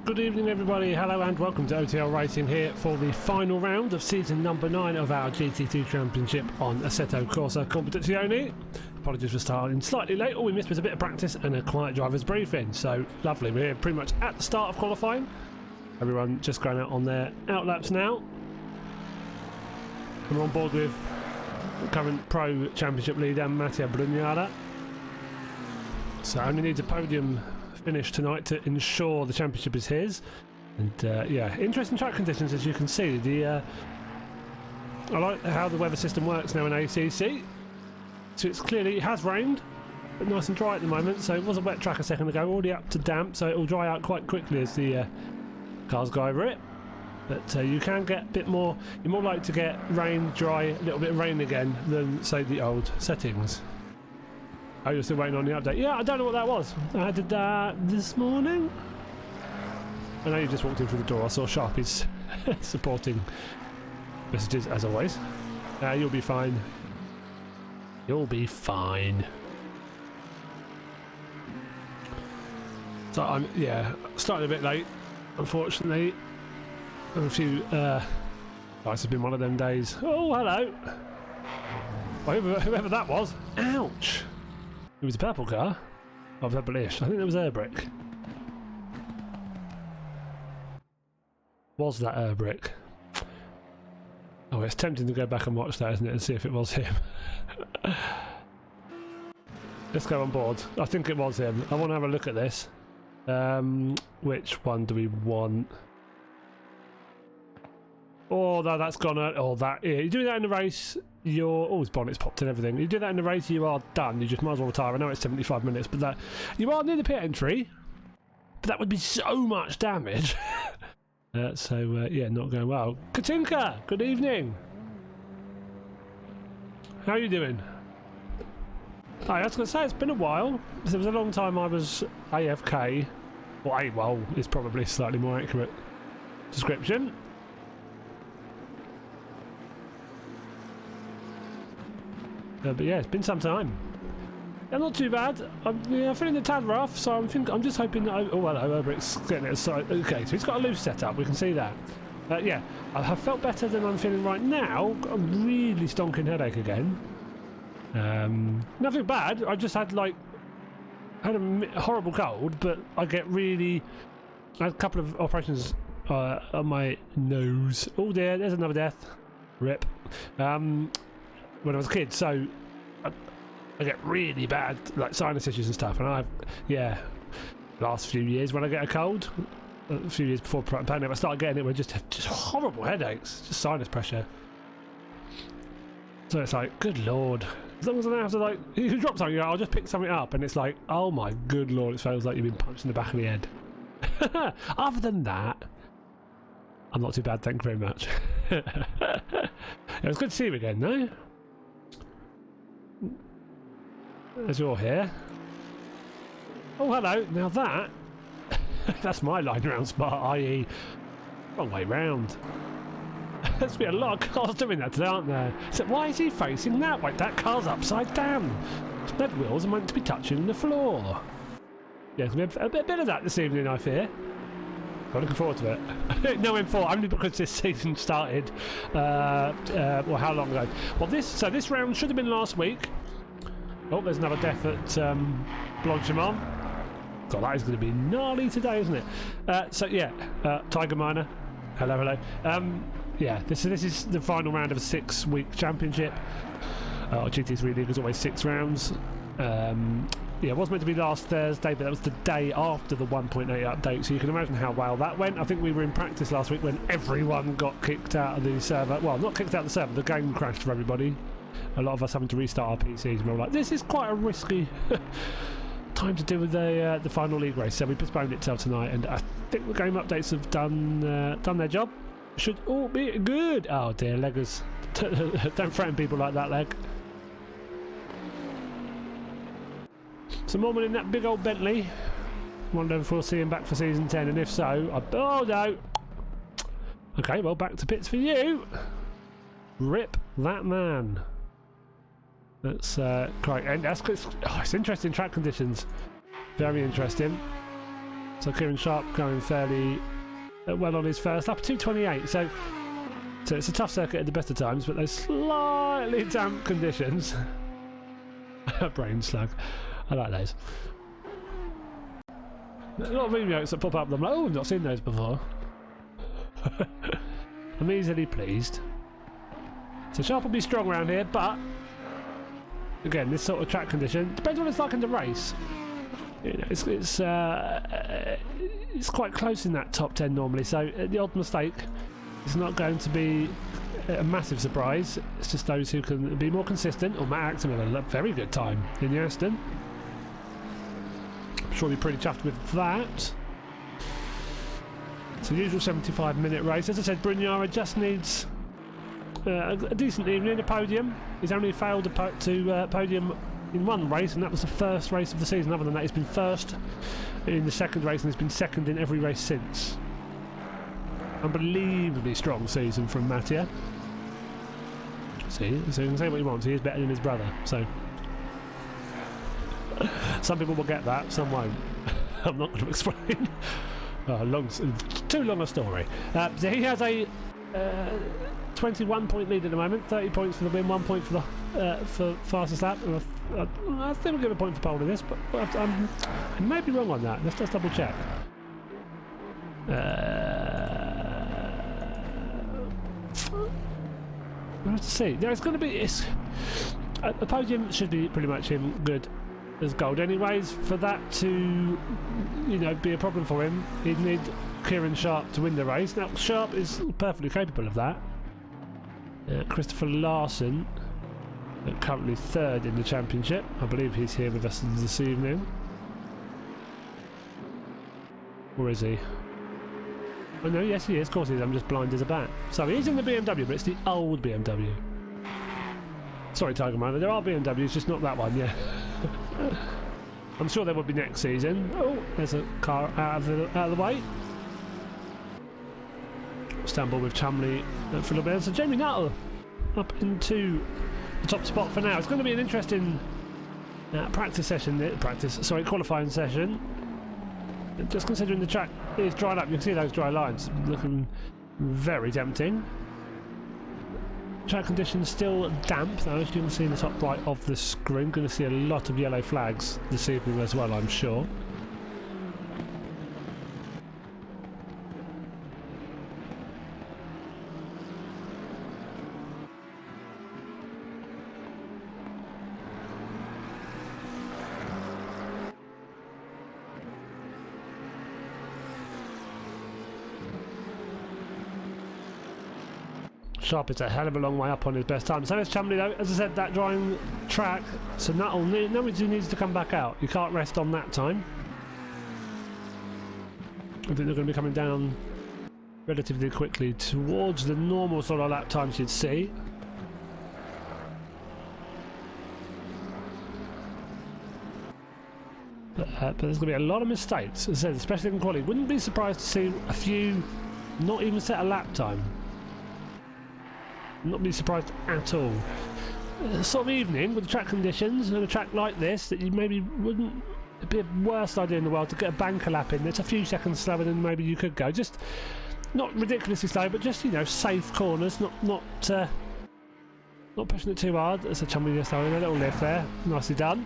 Good evening everybody, hello and welcome to OTL Racing here for the final round of season number 9 of our GT3 Championship on Assetto Corsa Competizione. Apologies for starting slightly late, all we missed was a bit of practice and a quiet driver's briefing, so lovely, we're here pretty much at the start of qualifying. Everyone just going out on their outlaps now. And we're on board with current Pro Championship leader Mattia Brugnara. So only needs a podium finish tonight to ensure the championship is his. And yeah, interesting track conditions as you can see. I like how the weather system works now in ACC. So it's clearly, it has rained, but nice and dry at the moment. So it was a wet track a second ago, already up to damp, so it will dry out quite quickly as the cars go over it. But you can get a bit more, you're more likely to get rain, dry, a little bit of rain again than say the old settings. Oh, you're still waiting on the update? Yeah, I don't know what that was. I did that this morning. I know you just walked in through the door. I saw Sharpies supporting messages as always. You'll be fine. You'll be fine. So I'm, yeah, starting a bit late, unfortunately. A few, it's been one of them days. Oh, hello. Whoever that was. Ouch. It was a purple car. Oh, purple-ish. I think that was Airbrick. Was that Airbrick? Oh, it's tempting to go back and watch that, isn't it, and see if it was him. Let's go on board. I think it was him. I want to have a look at this. Which one do we want? Oh, no, that's gone. Oh, that. Yeah, you do that in the race. Oh, his bonnet's popped and everything. You do that in the race, you are done. You just might as well retire. I know it's 75 minutes, but that you are near the pit entry. But that would be so much damage. Yeah, not going well. Katinka, good evening. How are you doing? I was going to say, it's been a while. There was a long time I was AFK. Or AWOL is probably a slightly more accurate description. But yeah, it's been some time. Yeah, not too bad. I'm feeling a tad rough, so I'm just hoping that oh, hello, Herbrick's getting it aside. Okay, so he's got a loose setup, we can see that. Yeah, I have felt better than I'm feeling right now. Got a really stonking headache again. Nothing bad, I just had a horrible cold, but I had a couple of operations on my nose. Oh dear, there's another death. Rip. When I was a kid, so I get really bad sinus issues and stuff, and last few years when I get a cold, a few years before the pandemic, I started getting it with just horrible headaches, just sinus pressure. So it's like, good lord, as long as I don't have to you can drop something, I'll just pick something up, and it's like, oh my good lord, it feels like you've been punched in the back of the head. Other than that, I'm not too bad, thank you very much. It was good to see you again, though. As you're here. Oh, hello. Now that... that's my line around Spa, i.e. wrong way round. There's been a lot of cars doing that today, aren't there? So why is he facing that way? That car's upside down. Its wheels are meant to be touching the floor. Yeah, there's a bit of that this evening, I fear. I'm looking forward to it. No M4, only because this season started, well, how long ago? Well, this round should have been last week. Oh, there's another death at Spa-Francorchamps. God, that is going to be gnarly today, isn't it? So yeah, Tiger Miner. Hello. Yeah, this is the final round of a 6-week championship. GT3 League is always 6 rounds. Yeah, it was meant to be last Thursday, but that was the day after the 1.8 update, so you can imagine how well that went. I think we were in practice last week when everyone got kicked out of the server. Well, not kicked out of the server, the game crashed for everybody. A lot of us having to restart our PCs, and we were like, this is quite a risky time to do with the final league race, so we postponed it till tonight, and I think the game updates have done their job. Should all be good. Oh dear, leggers. Don't threaten people like that, leg. Some more money in that big old Bentley. Wonder if we'll see him back for season 10, and if so, oh no. Okay, well, back to pits for you. Rip that man. That's great, and it's interesting track conditions. Very interesting. So Kieran Sharp going fairly well on his first lap, 2:28. So it's a tough circuit at the best of times, but there's slightly damp conditions. Brain slug. I like those. A lot of emotes that pop up, I'm like, oh, I've not seen those before. I'm easily pleased. So Sharp will be strong around here, but again, this sort of track condition depends what it's like in the race. You know, it's quite close in that top 10 normally, so the odd mistake is not going to be a massive surprise. It's just those who can be more consistent. Or Matt Acton with a very good time in the Aston. I'm sure he'll be pretty chuffed with that. It's the usual 75-minute race. As I said, Brignara just needs a decent evening, a podium. He's only failed to podium in one race, and that was the first race of the season. Other than that, he's been first in the second race, and he's been second in every race since. Unbelievably strong season from Mattia. See, so you can say what you want. He is better than his brother. So some people will get that, some won't. I'm not going to explain. Too long a story. So he has a 21-point lead at the moment. 30 points for the win, 1 point for the fastest lap. I think we'll give a point for pole in this, but I may be wrong on that. Let's just double check. We'll have to see. Yeah, it's going to be. The podium should be pretty much him good as gold. Anyways, for that to, you know, be a problem for him, he'd need Kieran Sharp to win the race. Now, Sharp is perfectly capable of that. Christopher Larson, currently third in the championship. I believe he's here with us this evening. Or is he? Oh no, yes he is, of course he is, I'm just blind as a bat. So he is in the BMW, but it's the old BMW. Sorry Tiger Man, there are BMWs, just not that one, yeah. I'm sure there will be next season. Oh, there's a car out of the way. Stumble with Chumley for a little bit. So Jamie Nuttall up into the top spot for now. It's going to be an interesting qualifying session. Just considering the track is dried up, you can see those dry lines looking very tempting. Track conditions still damp though, as you can see in the top right of the screen. Going to see a lot of yellow flags this evening as well, I'm sure. Sharp is a hell of a long way up on his best time. So is Chumley though. As I said, that drying track, so Nuttall needs to come back out. You can't rest on that time. I think they're going to be coming down relatively quickly towards the normal sort of lap times you'd see. But there's going to be a lot of mistakes, as I said, especially in quality. Wouldn't be surprised to see a few not even set a lap time. Not be surprised at all. Sort of evening with the track conditions and a track like this that you maybe wouldn't. It'd be the worst idea in the world to get a banker lap in. It's a few seconds slower than maybe you could go. Just not ridiculously slow, but just, you know, safe corners. Not pushing it too hard. That's a Chumley just having a little lift there. Nicely done.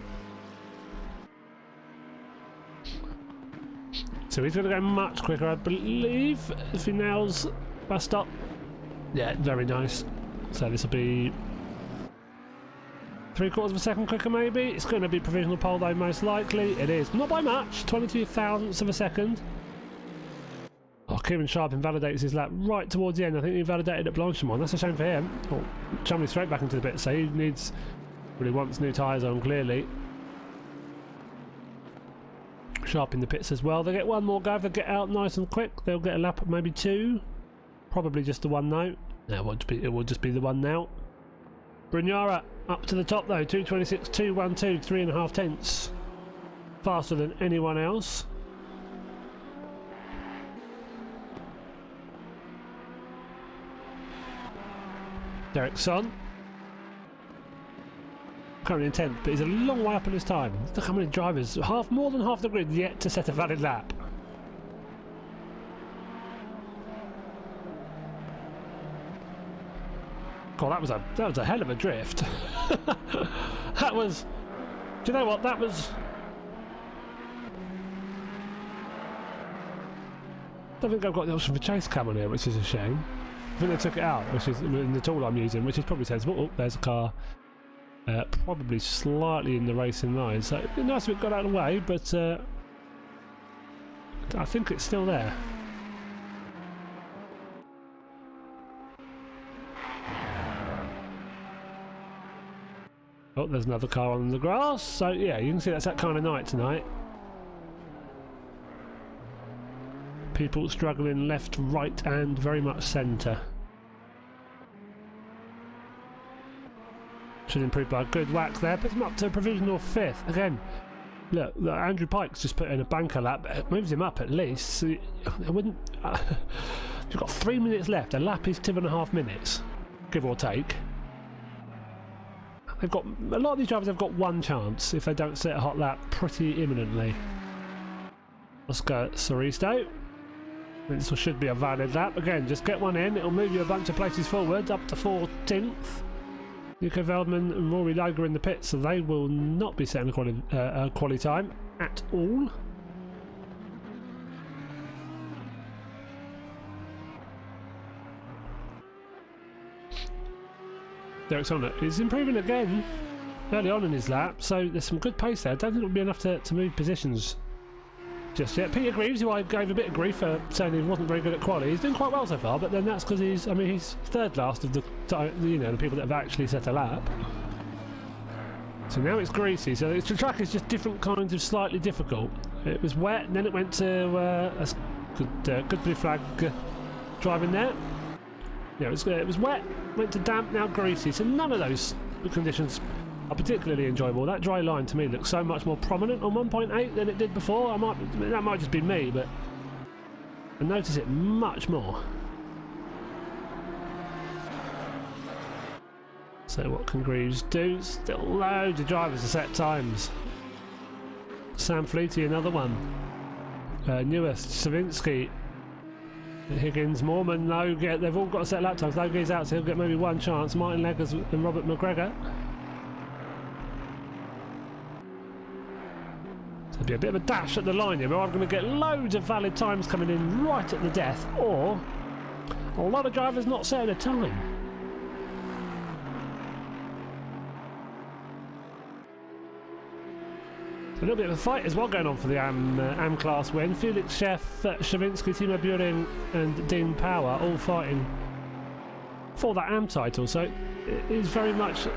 So he's going to go much quicker, I believe, if he nails bus stop. Yeah, very nice. So this will be 3/4 of a second quicker maybe. It's going to be provisional pole though, most likely. It is. Not by much, 22 thousandths of a second. Oh, Kieran Sharp invalidates his lap right towards the end. I think he invalidated at Blanchimont. That's a shame for him. Oh, Chumley straight back into the pit, so he needs, really wants new tyres on, clearly. Sharp in the pits as well. They get one more go. If they get out nice and quick, they'll get a lap, maybe two. Probably just the one though. No, it will just be the one now. Brignara up to the top though, 2:26, 2:12, 3.5 tenths faster than anyone else. Derrickson currently in 10th, but he's a long way up in his time. Look how many drivers, more than half the grid yet to set a valid lap. God, that was a hell of a drift. That was. Do you know what? That was. I don't think I've got the option for chase cam on here, which is a shame. I think they took it out, which is in the tool I'm using, which is probably sensible. Oh, there's a car. Probably slightly in the racing line, so nice if it got out of the way, but I think it's still there. Oh, there's another car on the grass, so yeah, you can see that's that kind of night tonight. People struggling left, right and very much centre. Should improve by a good whack there, puts him up to a provisional 5th. Again, look, Andrew Pike's just put in a banker lap, it moves him up at least. So I wouldn't. You've got 3 minutes left, a lap is 2.5 minutes, give or take. They've got a lot of these drivers have got one chance if they don't set a hot lap pretty imminently. Let's go Soristo. This should be a valid lap. Again, just get one in, it'll move you a bunch of places forward, up to 14th. Nico Veldman and Rory Logan in the pits, so they will not be setting a quali time at all. Derek Sonnet is improving again early on in his lap, so there's some good pace there. I don't think it'll be enough to move positions just yet. Peter Greaves, who I gave a bit of grief for saying he wasn't very good at quali, he's doing quite well so far, but then that's because he's third last of the people that have actually set a lap. So now it's greasy, so the track is just different kinds of slightly difficult. It was wet, and then it went to a good blue flag driving there. Yeah, it was wet, went to damp, now greasy, so none of those conditions are particularly enjoyable. That dry line to me looks so much more prominent on 1.8 than it did before. That might just be me, but I notice it much more. So what can Greaves do? Still loads of drivers to set times. Sam Fleety, another one. Newest, Savinsky, Higgins, Mormon, Logie, they've all got to set lap times. Logie's out, so he'll get maybe one chance. Martin Leggers and Robert McGregor. So it'll be a bit of a dash at the line here. We're either going to get loads of valid times coming in right at the death, or a lot of drivers not setting a time. A little bit of a fight as well going on for the AM class win. Felix Chef, Shavinsky, Timo Buring and Dean Power all fighting for that AM title, so it is very much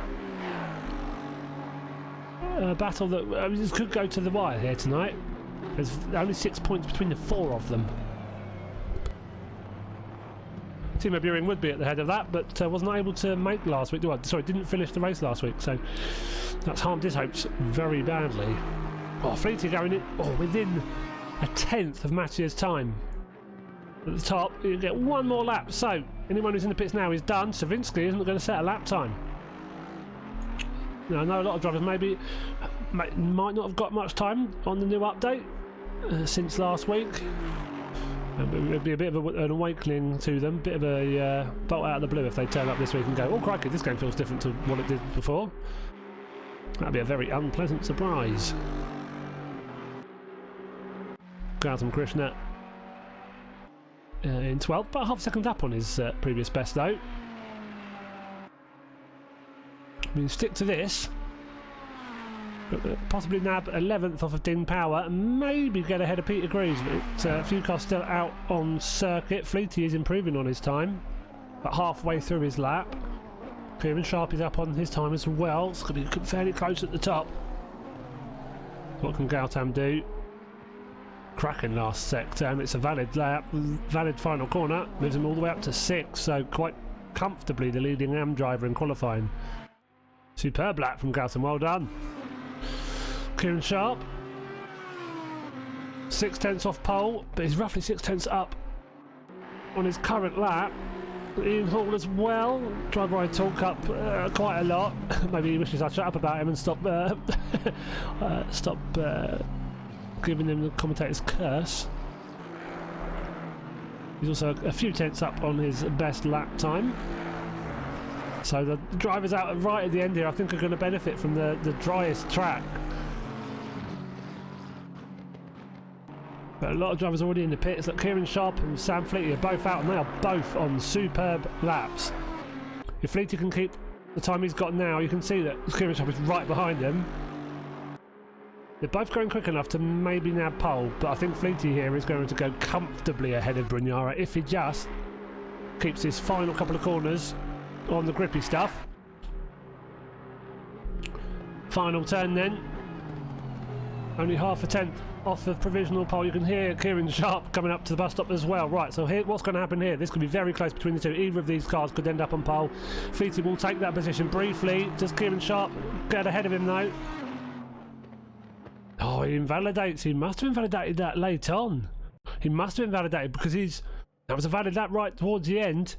a battle that this could go to the wire here tonight. There's only 6 points between the 4 of them. Timo Buring would be at the head of that, but was not able to make last week. Sorry, didn't finish the race last week, so that's harmed his hopes very badly. Oh, Fleety going in within a 10th of Matthias' time. At the top, you get one more lap. So anyone who's in the pits now is done. Savinsky isn't going to set a lap time. Now, I know a lot of drivers might not have got much time on the new update since last week. It'll be a bit of an awakening to them, bit of a bolt out of the blue if they turn up this week and go, oh crikey, this game feels different to what it did before. That'd be a very unpleasant surprise. Gautam Krishna in 12th, but a half-second up on his previous best though. I mean, stick to this. Possibly nab 11th off of Dean Power and maybe get ahead of Peter Greaves, but a few cars still out on circuit. Fleety is improving on his time, but halfway through his lap. Kieran Sharp is up on his time as well. It's going to be fairly close at the top. What can Gautam do? Cracking last sector, and it's a valid lap, valid final corner. Moves him all the way up to 6, so quite comfortably the leading AM driver in qualifying. Superb lap from Gautam, well done. Kieran Sharp, 6/10 off pole, but he's roughly 6/10 up on his current lap. Ian Hall as well. Driver I talk up quite a lot. Maybe he wishes I'd shut up about him and stop giving him the commentator's curse. He's also a few tenths up on his best lap time. So the drivers out right at the end here, I think, are going to benefit from the driest track. But a lot of drivers already in the pits. Look, Kieran Sharp and Sam Fleety are both out, and they are both on superb laps. If Fleety can keep the time he's got now, you can see that Kieran Sharp is right behind him. They're both going quick enough to maybe nab pole, but I think Fleety here is going to go comfortably ahead of Brignara if he just keeps his final couple of corners on the grippy stuff. Final turn then. Only half a tenth off of provisional pole. You can hear Kieran Sharp coming up to the bus stop as well. Right, so here, what's going to happen here? This could be very close between the two. Either of these cars could end up on pole. Fleety will take that position briefly. Does Kieran Sharp get ahead of him though? Oh, he invalidates. He must have invalidated that late on. He must have invalidated because that was a valid lap right towards the end.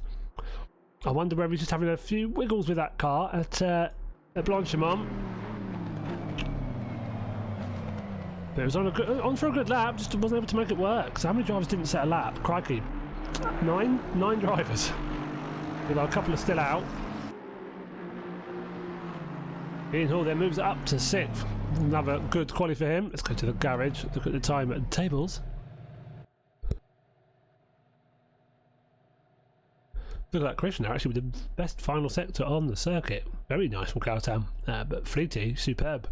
I wonder whether he's just having a few wiggles with that car at Blanchimont. But it was on for a good lap, just wasn't able to make it work. So how many drivers didn't set a lap? Crikey. Nine drivers. Although a couple are still out. Ian Hall then moves it up to 6th. Another good quali for him. Let's go to the garage, look at the time at the tables. Look at that Krishna, actually with the best final sector on the circuit. Very nice from Cowtown. But Fleety, superb.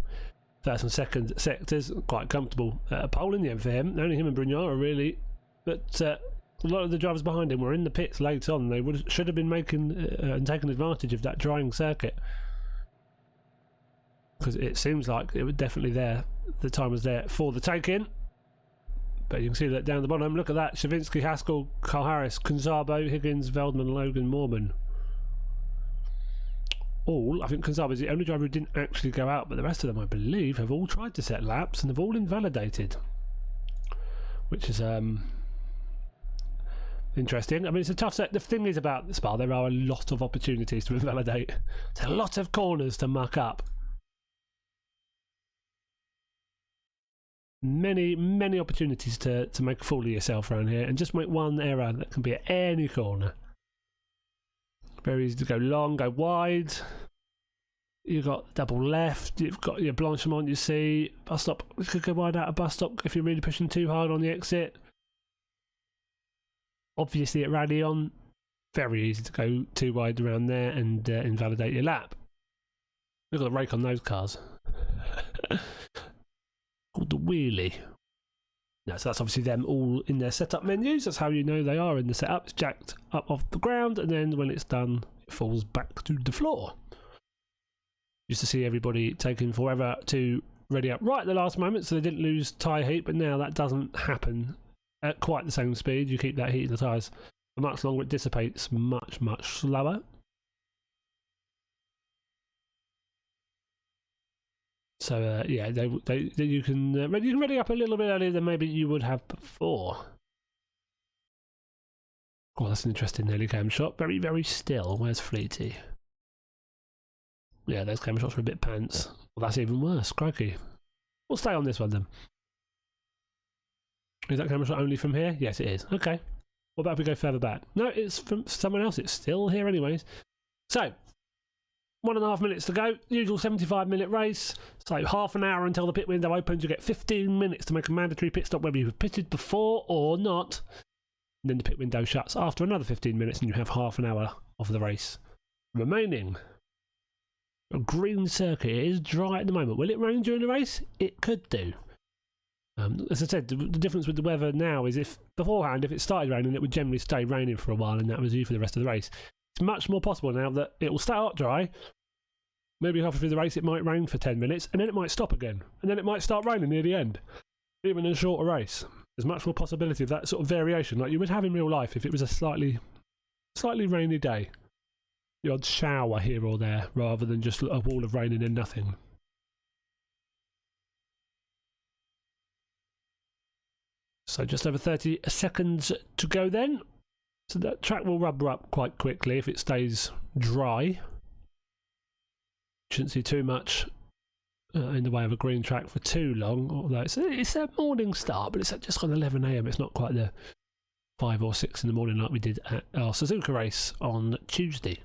First and second sectors, quite comfortable. A pole in the end for him. Only him and Brignara really. But a lot of the drivers behind him were in the pits late on. They should have been making and taking advantage of that drying circuit. Because it seems like it was definitely there. The time was there for the take-in. But you can see that down the bottom. Look at that. Shavinsky, Haskell, Carl Harris, Konzabo, Higgins, Veldman, Logan, Moorman. I think Konzabo is the only driver who didn't actually go out, but the rest of them, I believe, have all tried to set laps and have all invalidated. Which is interesting. I mean, it's a tough set. The thing is about Spa, there are a lot of opportunities to invalidate. There's a lot of corners to muck up. Many opportunities to make a fool of yourself around here and just make one error that can be at any corner. Very easy to go long, go wide. You've got double left, you've got your Blanchimont, you see. Bus stop, you could go wide out of bus stop if you're really pushing too hard on the exit. Obviously at Radion, very easy to go too wide around there and invalidate your lap. Look at the rake on those cars. Called the wheelie. No, so that's obviously them all in their setup menus. That's how you know they are in the setup. It's jacked up off the ground, and then when it's done, it falls back to the floor. Used to see everybody taking forever to ready up right at the last moment, so they didn't lose tyre heat, but now that doesn't happen at quite the same speed. You keep that heat in the tyres for much longer, it dissipates much slower. So yeah, you can ready up a little bit earlier than maybe you would have before. Oh, that's an interesting nearly cam shot. Very still. Where's Fleety? Yeah, those camera shots were a bit pants. Well, that's even worse. Crikey. We'll stay on this one then. Is that camera shot only from here? Yes, it is. Okay. What about if we go further back? No, it's from someone else. It's still here anyways. So, 1.5 minutes to go. Usual 75-minute race. So half an hour until the pit window opens. You get 15 minutes to make a mandatory pit stop whether you've pitted before or not. And then the pit window shuts after another 15 minutes and you have half an hour of the race remaining. A green circuit. It is dry at the moment. Will it rain during the race? It could do. As I said, the difference with the weather now is if beforehand, if it started raining, it would generally stay raining for a while and that was you for the rest of the race. It's much more possible now that it will start dry. Maybe halfway through the race it might rain for 10 minutes and then it might stop again. And then it might start raining near the end. Even in a shorter race. There's much more possibility of that sort of variation like you would have in real life if it was a slightly rainy day. The odd shower here or there rather than just a wall of rain and then nothing. So just over 30 seconds to go then. So that track will rubber up quite quickly if it stays dry. Shouldn't see too much in the way of a green track for too long. Although it's a morning start, but it's at just on 11 AM. It's not quite the 5 or 6 in the morning like we did at our Suzuka race on Tuesday.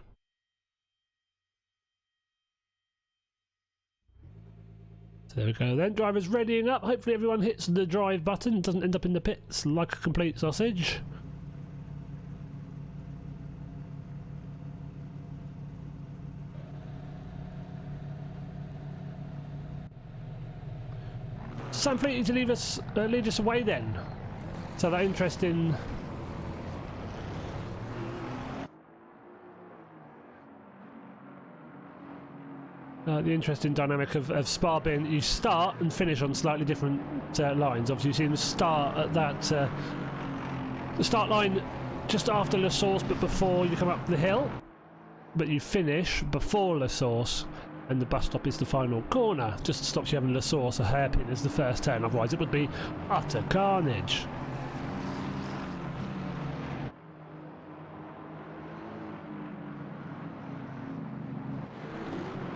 There we go then, drivers readying up. Hopefully everyone hits the drive button, doesn't end up in the pits like a complete sausage. Sam Fleet to lead us away then. So that interesting the interesting dynamic of Spa being you start and finish on slightly different lines. Obviously you see them start at that the start line just after La Source but before you come up the hill, but you finish before La Source and the bus stop is the final corner. Just stops you having La Source a hairpin as the first turn, otherwise it would be utter carnage.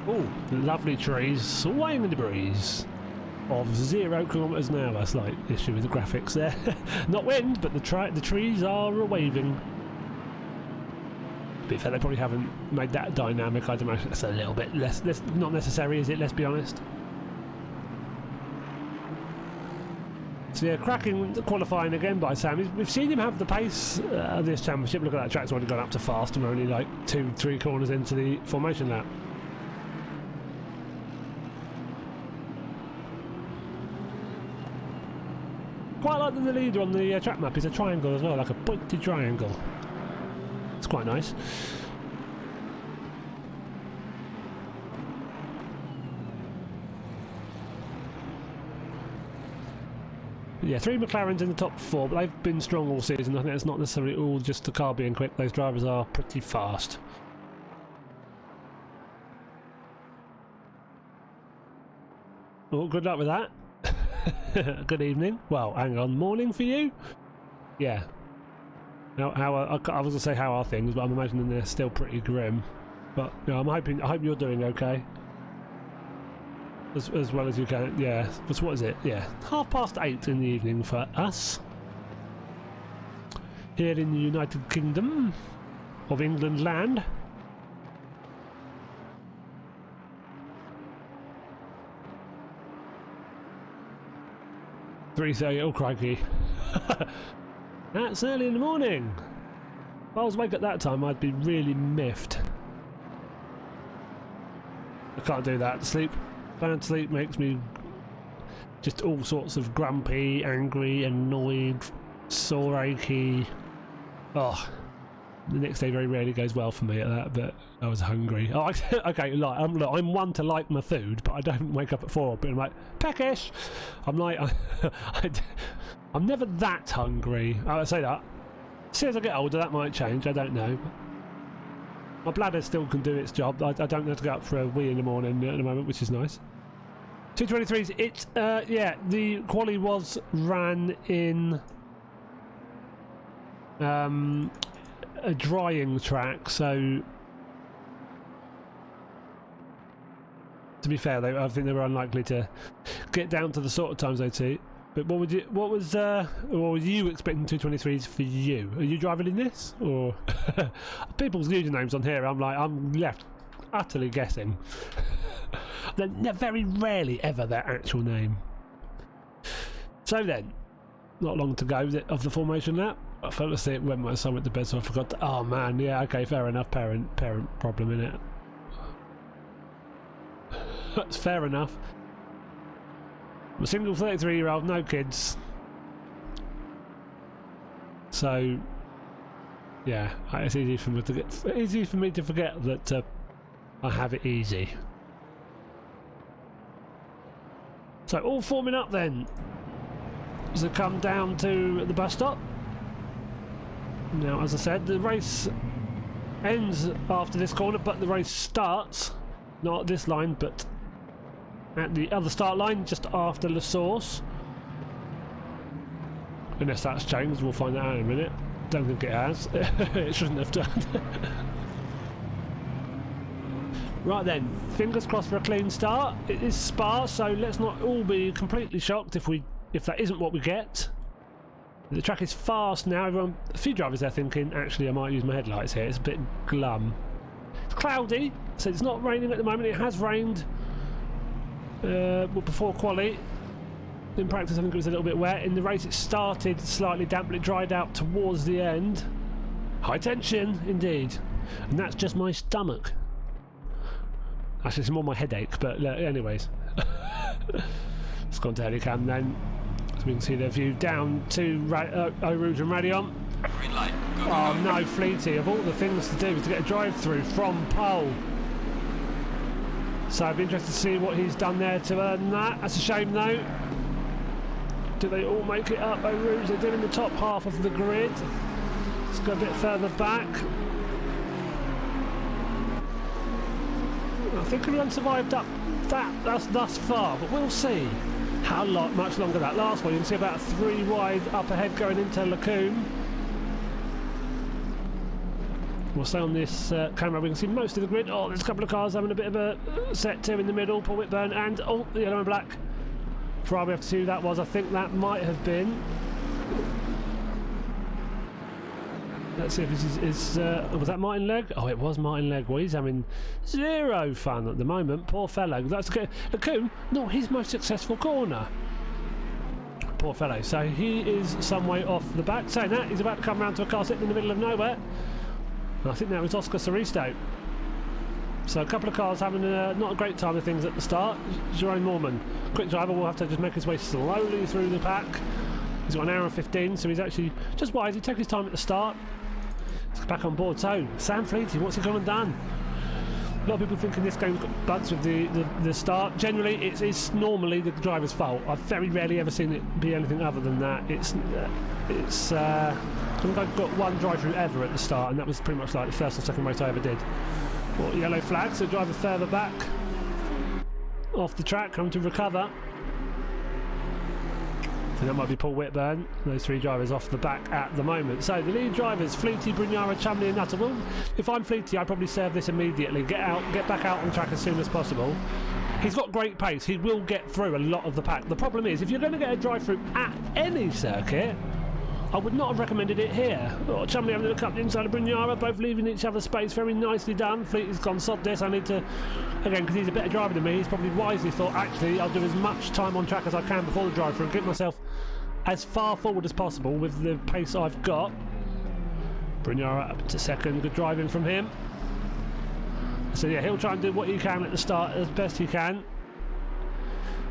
Oh, lovely trees swaying in the breeze of 0 kilometres an hour. Slight issue with the graphics there. Not wind, but the trees are waving. To be fair, they probably haven't made that dynamic. I'd imagine it's a little bit less not necessary, is it? Let's be honest. So yeah, cracking qualifying again by Sam. We've seen him have the pace of this championship. Look at that, track's already gone up to fast and we're only like 2-3 corners into the formation lap. Quite like that the leader on the track map is a triangle as well, like a pointed triangle. It's quite nice. Yeah, 3 McLarens in the top 4, but they've been strong all season. I think it's not necessarily all just the car being quick. Those drivers are pretty fast. Oh, good luck with that. Good evening. Well, hang on, morning for you? Yeah. I was going to say how are things, but I'm imagining they're still pretty grim. But you know, I hope you're doing okay. As well as you can. Yeah. But what is it? Yeah. 8:30 in the evening for us. Here in the United Kingdom of England land. Oh crikey. That's early in the morning. If I was awake at that time I'd be really miffed. I can't do that. Bad sleep makes me just all sorts of grumpy, angry, annoyed, sore, achy. Oh, the next day very rarely goes well for me at that, but I was hungry. Oh, okay, look, I'm one to like my food, but I don't wake up at 4, but I'm like, peckish! I'm like, I'm never that hungry. I say that. As soon as I get older, that might change, I don't know. My bladder still can do its job. I don't have to go up for a wee in the morning at the moment, which is nice. 223s, it's, yeah, the quali was ran in a drying track, so to be fair, I think they were unlikely to get down to the sort of times they'd see. But what was you expecting 223s for you? Are you driving in this, or people's usernames on here? I'm left utterly guessing. They're very rarely ever their actual name. So then, not long to go of the formation lap. I fell asleep when my son went to bed, so I forgot to, oh man, yeah, okay, fair enough, parent problem, innit? That's fair enough. I'm a single 33-year-old, no kids. So, yeah, it's easy for me to forget that I have it easy. So all forming up then. So come down to the bus stop. Now, as I said, the race ends after this corner, but the race starts not at this line, but at the other start line, just after La Source. Unless that's changed, we'll find that out in a minute. Don't think it has. It shouldn't have done. Right then, fingers crossed for a clean start. It is Spa, so let's not all be completely shocked if that isn't what we get. The track is fast now. A few drivers there thinking, actually, I might use my headlights here. It's a bit glum. It's cloudy, so it's not raining at the moment. It has rained before quali. In practice, I think it was a little bit wet. In the race, it started slightly damp, but it dried out towards the end. High tension, indeed. And that's just my stomach. Actually, it's more my headache, but anyways. Let's go on to Helicam then. So we can see the view down to Eau Rouge and Radion. Green light. Go, go, Oh go. no, Fleety, of all the things to do, to get a drive-through from pole. So I'd be interested to see what he's done there to earn that. That's a shame though. Do they all make it up? Eau Rouge, they're doing the top half of the grid. Let's go a bit further back. I think everyone survived up that's thus far, but we'll see how much longer that lasts for. You can see about 3 wide up ahead going into Lacombe. We'll stay on this camera, we can see most of the grid. Oh, there's a couple of cars having a bit of a set to in the middle. Paul Whitburn and, oh, the yellow and black. Ferrari have to see who that was. I think that might have been. Let's see if this is was that Martin Legg? Oh, it was Martin Legg. Well, he's having 0 fun at the moment. Poor fellow. That's good. Lacombe, not his most successful corner. Poor fellow. So he is some way off the back. Saying that, he's about to come round to a car sitting in the middle of nowhere. And I think that was Oscar Saristo. So a couple of cars having not a great time of things at the start. Jerome Norman, quick driver, will have to just make his way slowly through the pack. He's got an hour and 15, so he's actually just wise. He took his time at the start. He's back on board. So Sam Fleety, what's he gone and done? A lot of people thinking this game's got bugs with the start. Generally, it's normally the driver's fault. I've very rarely ever seen it be anything other than that. I think I've got one drive-through ever at the start, and that was pretty much like the first or second race I ever did. Well, yellow flag, so driver further back off the track, coming to recover. So that might be Paul Whitburn. Those 3 drivers off the back at the moment. So the lead drivers, Fleety, Brignara, Chumley and Nutter. Well, if I'm Fleety, I'd probably serve this immediately. Get back out on the track as soon as possible. He's got great pace. He will get through a lot of the pack. The problem is, if you're going to get a drive-through at any circuit, I would not have recommended it here. Oh, Chumley having a look up the inside of Brignara, both leaving each other's space. Very nicely done. Fleety's gone, sod this. I need to, again, because he's a better driver than me, he's probably wisely thought, actually, I'll do as much time on track as I can before the drive-through and get myself as far forward as possible with the pace I've got. Brignara up to second. Good driving from him. So yeah, he'll try and do what he can at the start as best he can,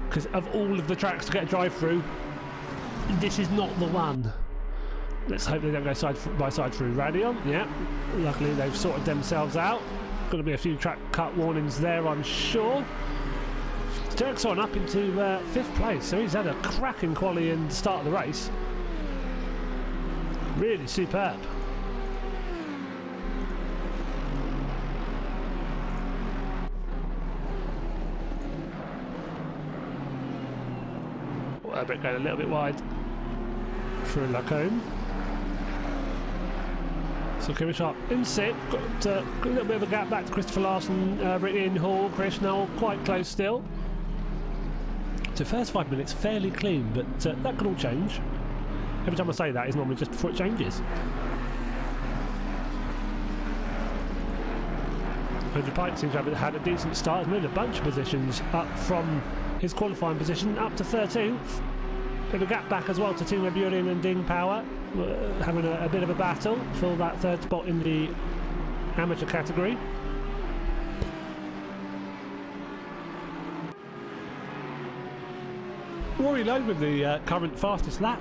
because of all of the tracks to get a drive-through, this is not the one. Let's hope they don't go side by side through Radion. Yeah, luckily they've sorted themselves out. Going to be a few track cut warnings there, I'm sure. Dirk's on up into 5th place, so he's had a cracking quali and start of the race. Really superb. Well, going a little bit wide through Lacombe. So Kieran Sharp in 6th, got a little bit of a gap back to Christopher Larson, in Hall, Chris now quite close still. So first 5 minutes fairly clean, but that could all change. Every time I say that is normally just before it changes. Andrew Pike seems to have had a decent start, has moved a bunch of positions up from his qualifying position up to 13th. Bit of a gap back as well to Team Reburian and Ding Power, having a bit of a battle for that 3rd spot in the amateur category. Rory Lowe with the current fastest lap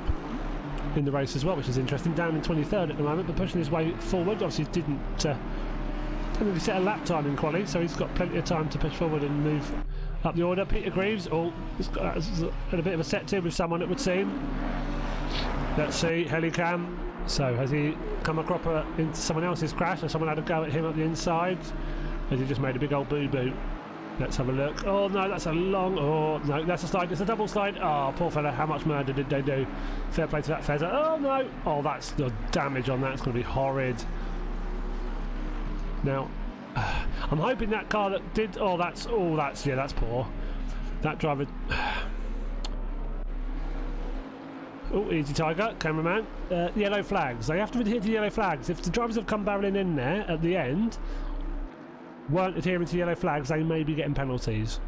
in the race as well, which is interesting. Down in 23rd at the moment, but pushing his way forward. Obviously didn't really set a lap time in quali, so he's got plenty of time to push forward and move up the order. Peter Greaves, he's got a bit of a set to with someone, it would seem. Let's see, Helicam. So has he come across into someone else's crash, or someone had a go at him at the inside? Has he just made a big old boo-boo? Let's have a look. Oh no, that's a long... Oh no, that's a slide. It's a double slide. Oh, poor fella. How much murder did they do? Fair play to that Fezzer. Oh no. Oh, that's the damage on that. It's going to be horrid. Now, I'm hoping that car that did... Oh, that's poor. That driver... Oh, easy Tiger, cameraman. Yellow flags. They have to adhere to yellow flags. If the drivers have come barreling in there at the end, weren't adhering to yellow flags, they may be getting penalties.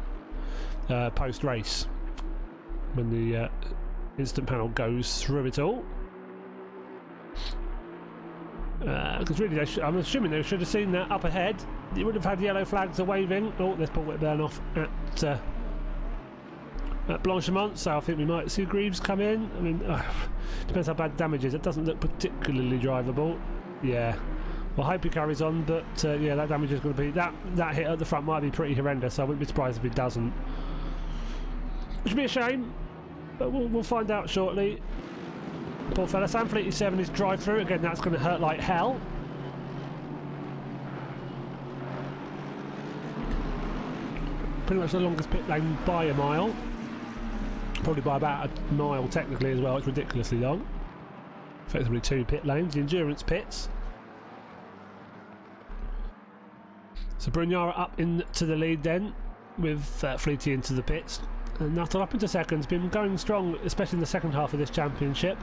post-race when the instant panel goes through it all. Because really, I'm assuming they should have seen that up ahead. You would have had yellow flags are waving. Oh, there's Paul Whitburn off at Blanchimont, so I think we might see Greaves come in. I mean, depends how bad damage is. It doesn't look particularly drivable. Yeah. Well, I hope he carries on, but yeah, that damage is going to be... That hit at the front might be pretty horrendous, so I wouldn't be surprised if it doesn't. Which would be a shame, but we'll find out shortly. Poor fella. Sam Fleet 7 is drive-through. Again, that's going to hurt like hell. Pretty much the longest pit lane by a mile. Probably by about a mile technically as well. It's ridiculously long. Effectively 2 pit lanes, the endurance pits. So Brugnara up into the lead then, with Fleety into the pits. And Nuttall up into second. Been going strong, especially in the second half of this championship.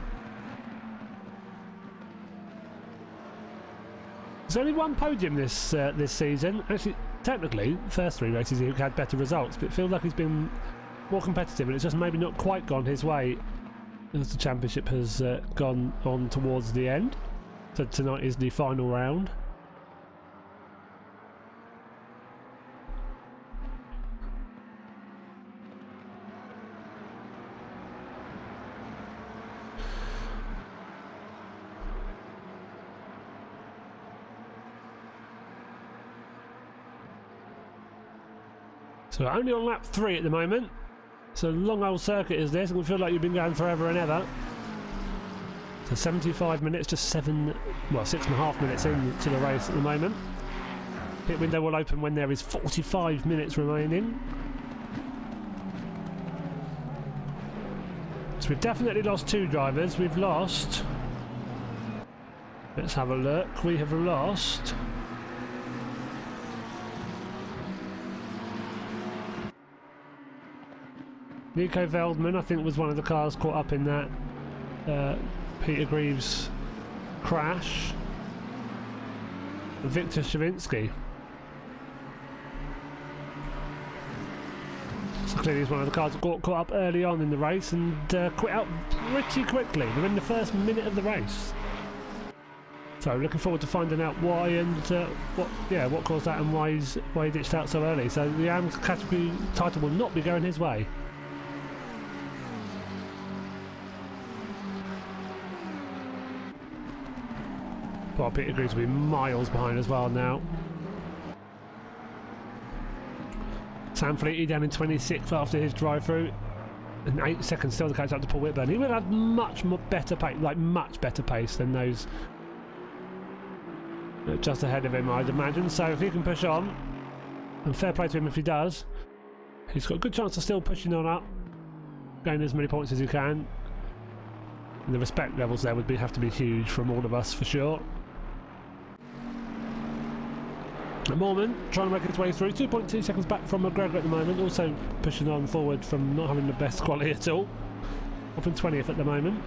There's only one podium this season. Actually, technically, the first 3 races he had better results, but it feels like he's been more competitive, and it's just maybe not quite gone his way as the championship has gone on towards the end. So tonight is the final round. So only on lap 3 at the moment. So long old circuit is this, and we feel like you've been going forever and ever. So 75 minutes, just 6.5 minutes into the race at the moment. Pit window will open when there is 45 minutes remaining. So we've definitely lost 2 drivers. We've lost... Let's have a look. We have lost... Nico Veldman, I think, was one of the cars caught up in that Peter Greaves crash. Victor Shavinsky. So clearly he's one of the cars that got caught up early on in the race and quit out pretty quickly within the first minute of the race. So looking forward to finding out why and what caused that and why he ditched out so early. So the AMS category title will not be going his way. Well, Peter Greaves will be miles behind as well now. Sam Fleety down in 26th after his drive-through, and 8 seconds still to catch up to Paul Whitburn. He would have much better pace, much better pace than those just ahead of him, I'd imagine. So if he can push on, and fair play to him if he does, he's got a good chance of still pushing on up, gaining as many points as he can. And the respect levels there would have to be huge from all of us for sure. Mormon trying to make its way through, 2.2 seconds back from McGregor at the moment, also pushing on forward from not having the best quality at all. Up in 20th at the moment.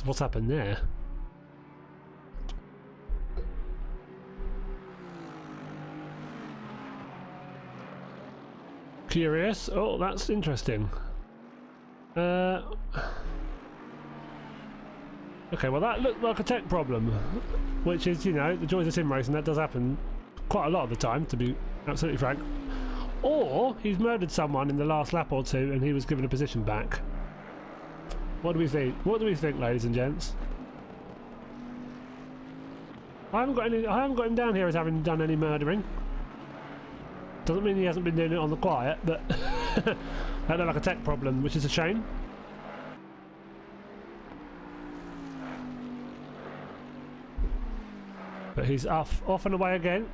What's happened there? Curious. Oh, that's interesting. Okay, well that looked like a tech problem, which is, you know, the joys of sim racing. That does happen quite a lot of the time, to be absolutely frank. Or he's murdered someone in the last lap or 2 and he was given a position back. What do we think? What do we think, ladies and gents? I haven't got him down here as having done any murdering. Doesn't mean he hasn't been doing it on the quiet, but that looked like a tech problem, which is a shame. But he's off and away again.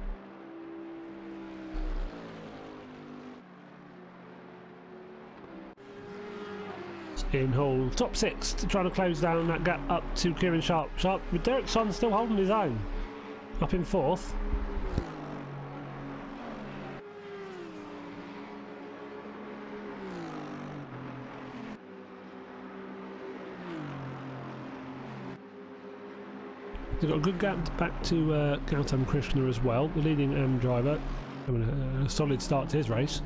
In Hall, top 6 to try to close down that gap up to Kieran Sharp. Sharp with Derek Son still holding his own. up in fourth. They've got a good gap back to Gautam Krishna as well, the leading AM driver, having a solid start to his race.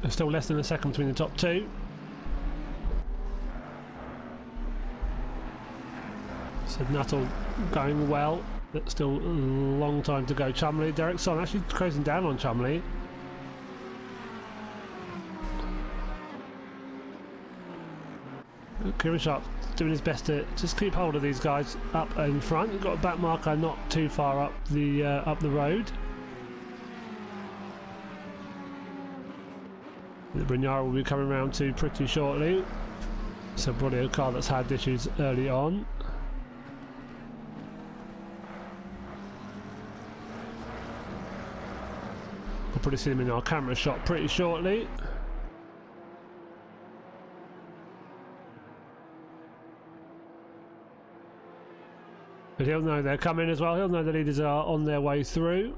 There's still less than a second between the top two. So Nuttall going well. But still a long time to go. Chumley, Derek Son actually closing down on Chumley. Kieran Sharp doing his best to just keep hold of these guys up in front. You've got a back marker not too far up the road. The Brignara will be coming round to pretty shortly. So probably a car that's had issues early on. We'll probably see him in our camera shot pretty shortly. But he'll know they're coming as well. He'll know the leaders are on their way through.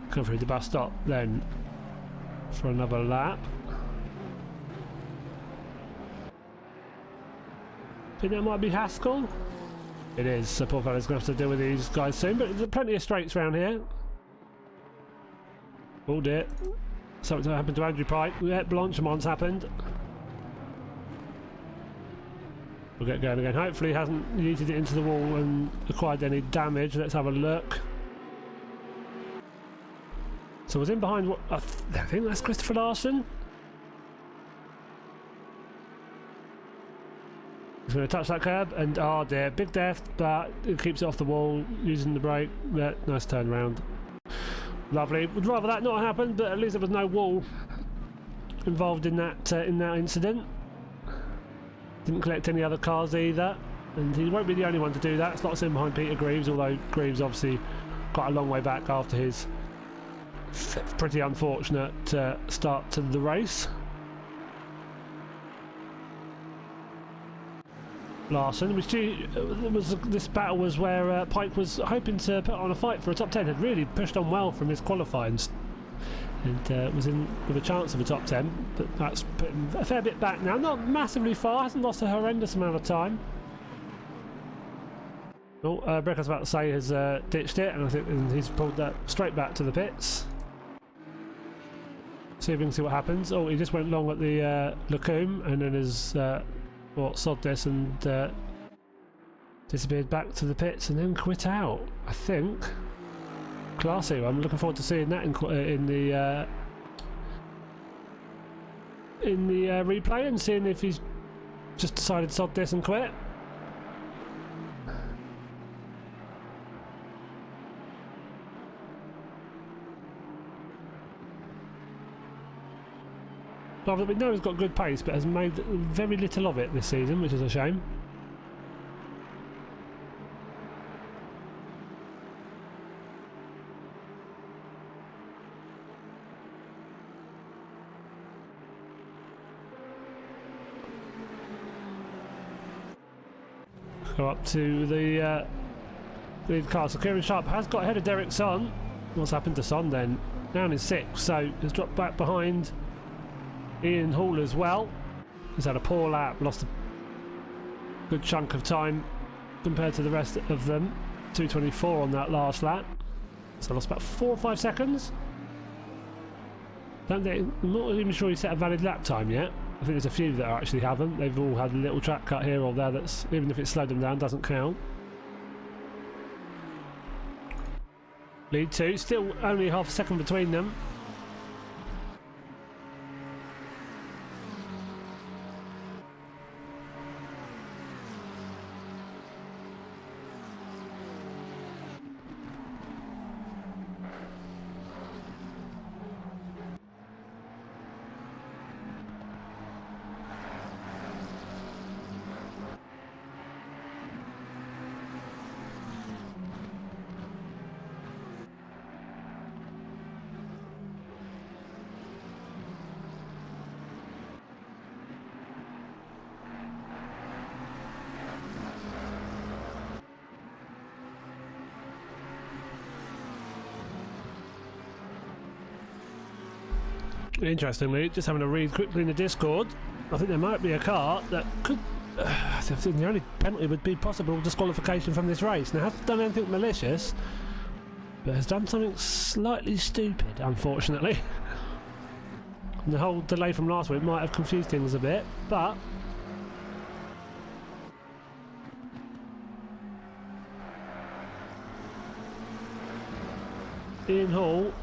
Come through the bus stop then for another lap. Think that might be Haskell? It is, so poor fella's going to have to deal with these guys soon, but there's plenty of straights around here. Oh dear. Something happened to Andrew Pike. Yeah, Blanchemont's happened. We'll get going again. Hopefully he hasn't yeeted it into the wall and acquired any damage. Let's have a look. So was in behind what I think that's Christopher Larson. He's going to touch that curb and oh dear, big death, but it keeps it off the wall using the brake. Yeah, nice turn round. Lovely. Would rather that not happen, but at least there was no wall involved in that incident. Didn't collect any other cars either, and he won't be the only one to do that. It's not sitting behind Peter Greaves, although Greaves obviously got a long way back after his pretty unfortunate start to the race. Larson, this battle was where Pike was hoping to put on a fight for a top 10, had really pushed on well from his qualifying and was in with a chance of a top 10, but that's put him a fair bit back now, not massively far, hasn't lost a horrendous amount of time. Oh, Breck, I was about to say, has ditched it, and I think he's pulled that straight back to the pits. See if we can see what happens. Oh, he just went long at the Lacombe and then has sod this and disappeared back to the pits and then quit out, I think. Classy. I'm looking forward to seeing that in the replay and seeing if he's just decided to sod this and quit. We know he's got good pace, but has made very little of it this season, which is a shame. Go up to the lead car. So Kieran Sharp has got ahead of Derek Son. What's happened to Son then? Down in 6th, so he's dropped back behind Ian Hall as well. He's had a poor lap, lost a good chunk of time compared to the rest of them. 2:24 on that last lap, so lost about 4 or 5 seconds. I'm not even sure he set a valid lap time yet. I think there's a few that actually haven't. They've all had a little track cut here or there that's, even if it slowed them down, doesn't count. Lead 2, still only half a second between them. Interestingly, just having a read quickly in the Discord, I think there might be a car that could... I think the only penalty would be possible disqualification from this race. Now, hasn't done anything malicious, but has done something slightly stupid, unfortunately. And the whole delay from last week might have confused things a bit, but... Ian Hall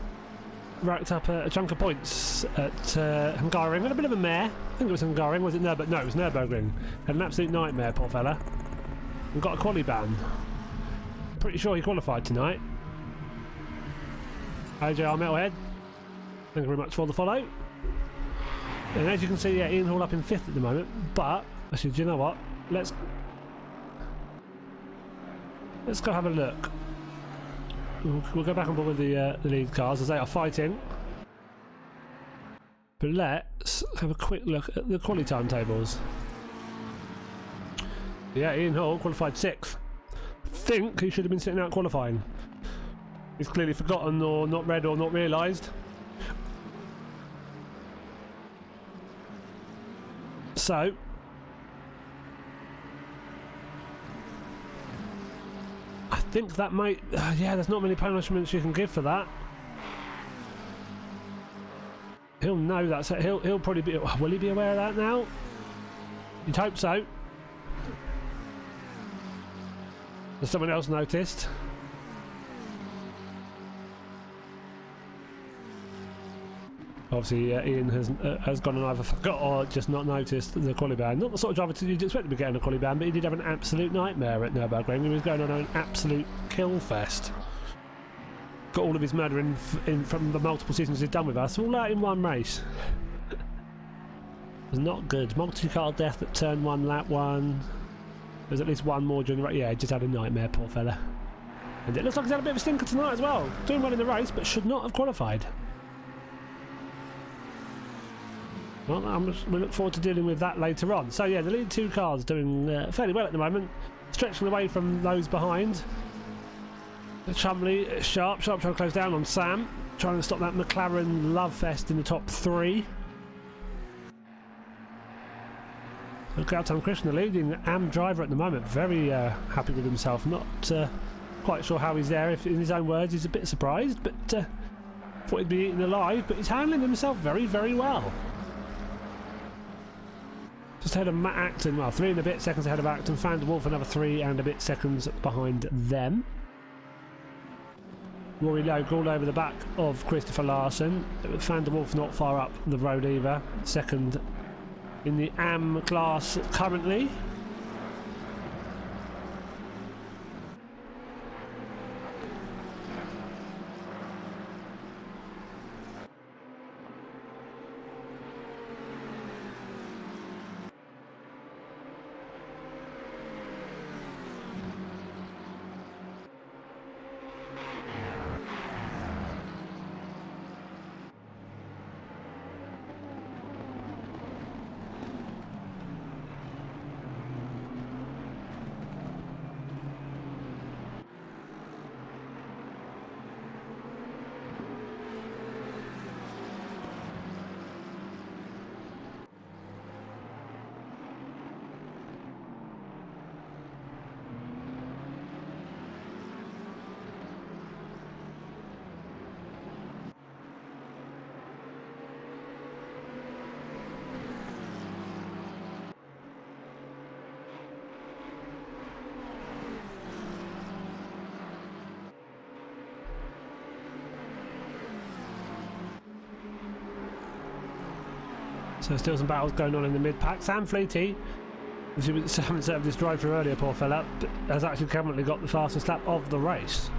racked up a chunk of points at Hungaroring. Had a bit of a mare. I think it was Hungaroring, was it? No, it was Nürburgring. Had an absolute nightmare, poor fella. And got a quali ban. Pretty sure he qualified tonight. AJR Metalhead, thank you very much for the follow. And as you can see, yeah, Ian Hall up in 5th at the moment, but actually, do you know what? Let's go have a look. We'll go back on board with the lead cars as they are fighting. But let's have a quick look at the quali timetables. Yeah, Ian Hall qualified 6th. I think he should have been sitting out qualifying. He's clearly forgotten or not read or not realised. So I think that might... yeah, there's not many punishments you can give for that. He'll know that, so he'll probably be... Will he be aware of that now? You'd hope so. Has someone else noticed? Obviously, Ian has gone and either forgot or just not noticed the quali ban. Not the sort of driver you'd expect to be getting a quali ban, but he did have an absolute nightmare at Nürburgring. He was going on an absolute kill fest. Got all of his murder in from the multiple seasons he'd done with us, all out in one race. It was not good. Multi-car death at turn 1, lap 1. There's at least one more during the race. Yeah, he just had a nightmare, poor fella. And it looks like he's had a bit of a stinker tonight as well. Doing well in the race, but should not have qualified. Well, we look forward to dealing with that later on. So yeah, the lead 2 cars doing fairly well at the moment, stretching away from those behind. Chumley, Sharp trying to close down on Sam, trying to stop that McLaren love fest in the top 3. Look out, Tom Christian, the leading AM driver at the moment, very happy with himself. Not quite sure how he's there. If in his own words, he's a bit surprised, but thought he'd be eaten alive. But he's handling himself very, very well. Just ahead of Matt Acton, well, 3 and a bit seconds ahead of Acton. Van der Wolf another 3 and a bit seconds behind them. Rory Lowe all over the back of Christopher Larson. Van der Wolf not far up the road either. Second in the AM class currently. So still some battles going on in the mid-pack. Sam Fleety, as you haven't served this drive through earlier, poor fella, has actually currently got the fastest lap of the race.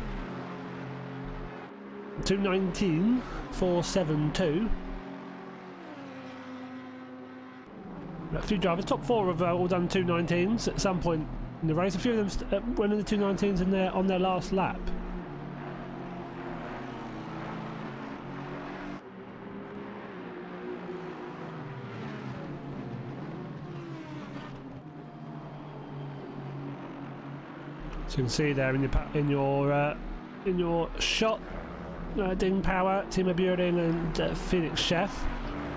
2:19.472. A few drivers, top 4 have all done 2:19s at some point in the race. A few of them went in the 2:19s on their last lap. So you can see there in your shot, Ding Power, Timo Buring and Felix Chef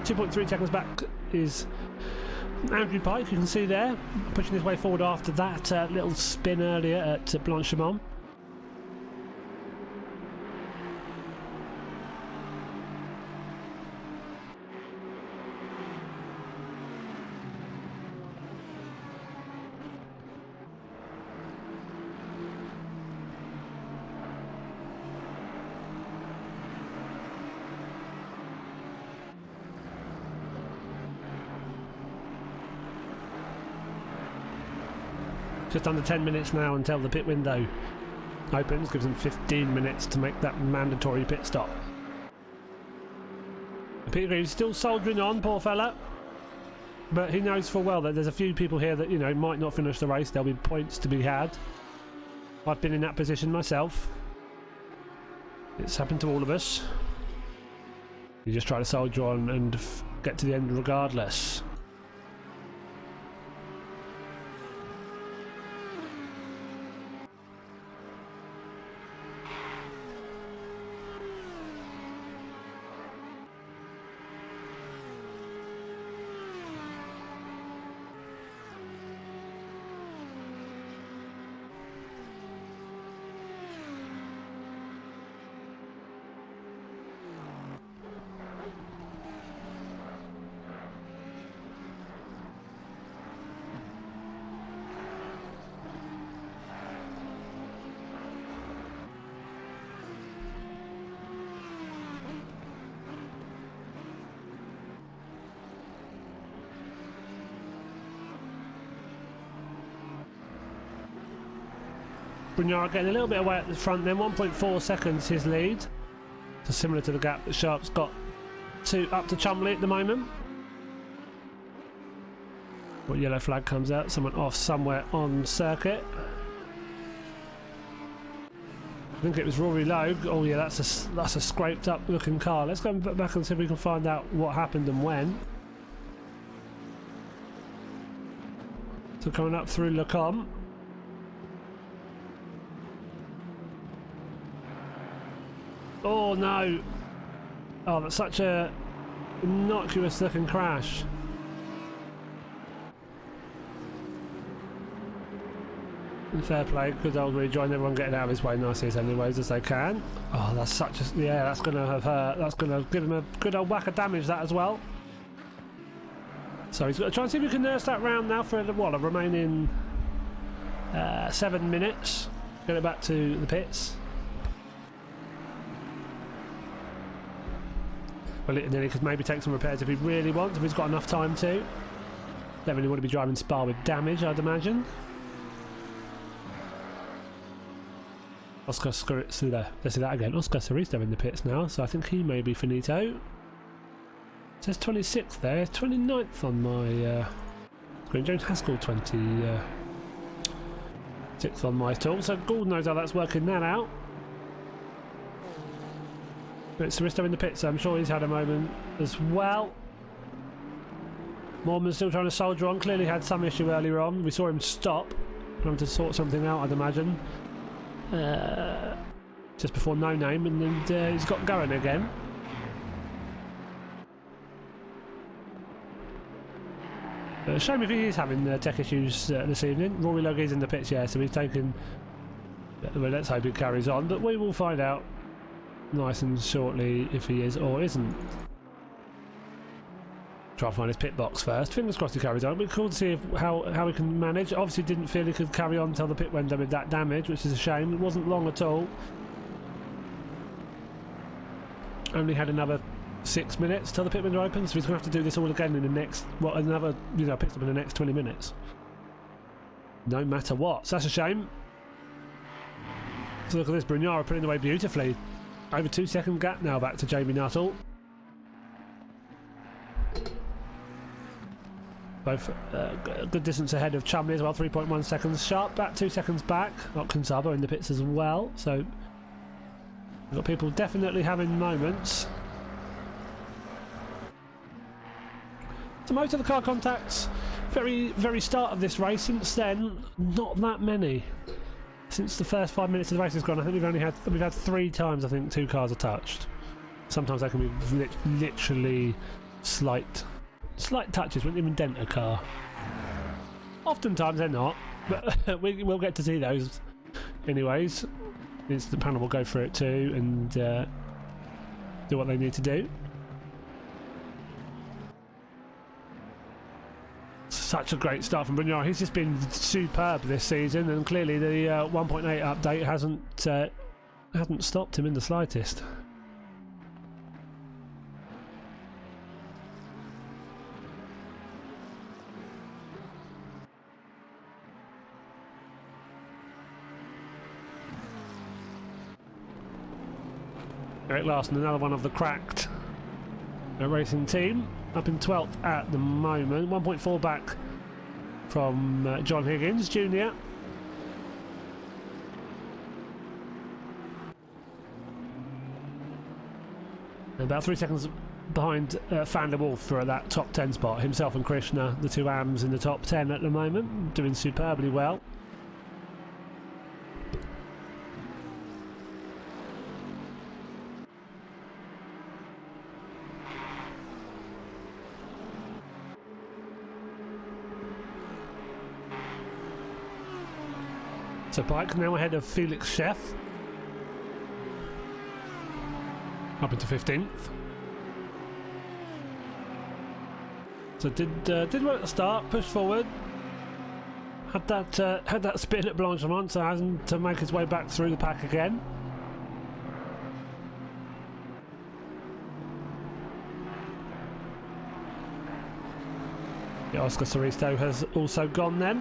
2.3 seconds back is Andrew Pike, you can see there, pushing his way forward after that little spin earlier at Blanchemont. Just under 10 minutes now until the pit window opens, gives them 15 minutes to make that mandatory pit stop. Peter Green's still soldiering on, poor fella, but he knows full well that there's a few people here that, you know, might not finish the race. There'll be points to be had. I've been in that position myself. It's happened to all of us. You just try to soldier on and get to the end regardless. Brunard getting a little bit away at the front then, 1.4 seconds his lead. So similar to the gap that Sharp's got up to Chumley at the moment. What yellow flag comes out, someone off somewhere on circuit. I think it was Rory Logue. Oh yeah, that's a scraped up looking car. Let's go back and see if we can find out what happened and when. So coming up through Lecombe. Oh no! Oh, that's such a innocuous looking crash. Fair play, good old rejoin, everyone getting out of his way nicely as anyways as they can. Oh, that's such a... yeah, that's going to have hurt. That's going to give him a good old whack of damage, that as well. So he's got to try and see if we can nurse that round now for what, a remaining 7 minutes. Get it back to the pits. Well, then he could maybe take some repairs if he really wants, if he's got enough time to. Don't really want to be driving Spa with damage, I'd imagine. Oscar let's see that again. Oscar Soristo in the pits now, so I think he may be finito. It says 26th there, 29th on my screen. James Haskell 26th on my tool, so Gould knows how that's working that out. But Soristo in the pits, so I'm sure he's had a moment as well. Mormon's still trying to soldier on, clearly had some issue earlier on. We saw him stop, trying to sort something out, I'd imagine. Just before No Name, and then he's got going again. Shame if he is having tech issues this evening. Rory Logue is in the pits, yeah, so he's taking... well, let's hope he carries on, but we will find out nice and shortly if he is or isn't. Try and find his pit box first. Fingers crossed he carries on. It'll be cool to see if, how he can manage. Obviously didn't feel he could carry on until the pit window with that damage, which is a shame. It wasn't long at all. Only had another 6 minutes till the pit window opens, so he's going to have to do this all again in the next, well, another, you know, pit stop in the next 20 minutes. No matter what. So that's a shame. So look at this, Brunard putting away beautifully. Over 2 second gap now back to Jamie Nuttall. Both a good distance ahead of Chumley as well, 3.1 seconds. Sharp back 2 seconds back. Watkins Saba in the pits as well. So we've got people definitely having moments. So most of the car contacts, very start of this race. Since then, not that many. Since the first 5 minutes of the race has gone, I think we've had 3 times. I think 2 cars are touched. Sometimes they can be literally slight touches, wouldn't even dent a car. Oftentimes they're not, but we'll get to see those anyways. The instant panel will go through it too and do what they need to do. Such a great start from Brunel. He's just been superb this season, and clearly the 1.8 update hasn't stopped him in the slightest. Eric Larson, another one of the cracked racing team, up in 12th at the moment, 1.4 back from John Higgins Jr. And about 3 seconds behind Van der Wolf for that top 10 spot. Himself and Krishna, the two AMs in the top 10 at the moment, doing superbly well. So Pike now ahead of Felix Chef, up into 15th. So did well at the start, pushed forward, had that spin at Blanchimont, so having to make his way back through the pack again. Yeah, Oscar Soristo has also gone then.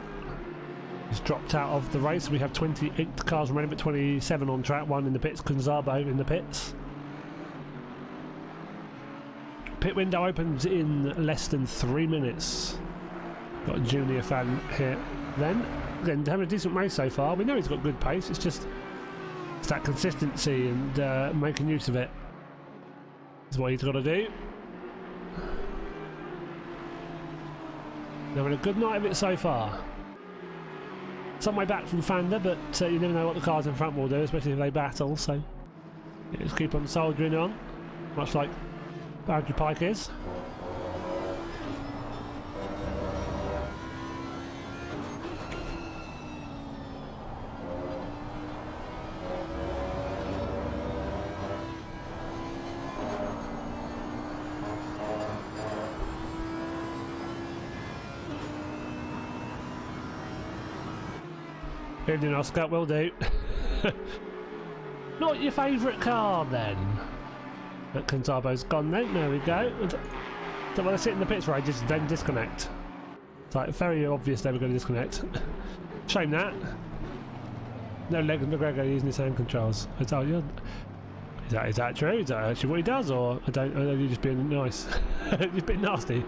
He's dropped out of the race. We have 28 cars running, but 27 on track, one in the pits, Kunzabo in the pits. Pit window opens in less than 3 minutes. Got a junior fan here then. Again, having a decent race so far. We know he's got good pace, it's that consistency and making use of it is what he's got to do. Having a good night of it so far. Some way back from Fanda, but you never know what the cars in front will do, especially if they battle, so yeah, just keep on soldiering on, much like Andrew Pike is. Indian Oscar, will do. Not your favourite car then? But Cantabo's gone then, there we go. So when I sit in the pits for ages, then disconnect. It's like very obvious they were going to disconnect. Shame that. No Leg and McGregor using his hand controls. I tell you. Is that true? Is that actually what he does, or I know you're just being nice? You're being nasty.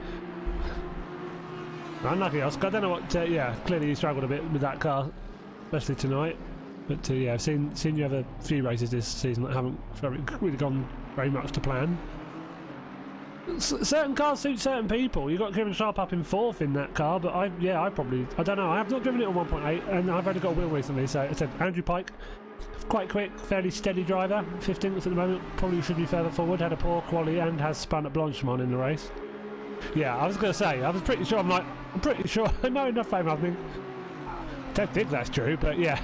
Unlucky Oscar, I don't know what yeah, clearly you struggled a bit with that car, especially tonight. But yeah, I've seen you have a few races this season that haven't really gone very much to plan. Certain cars suit certain people. You got Kieran Sharp up in 4th in that car, but I don't know. I have not driven it on 1.8, and I've only got a wheel recently. So I said Andrew Pike, quite quick, fairly steady driver, 15th at the moment. Probably should be further forward. Had a poor quali and has spun at Blanchimont in the race. Yeah, I was going to say, I was pretty sure. I'm pretty sure I know enough fame. I think. Don't think that's true, but yeah,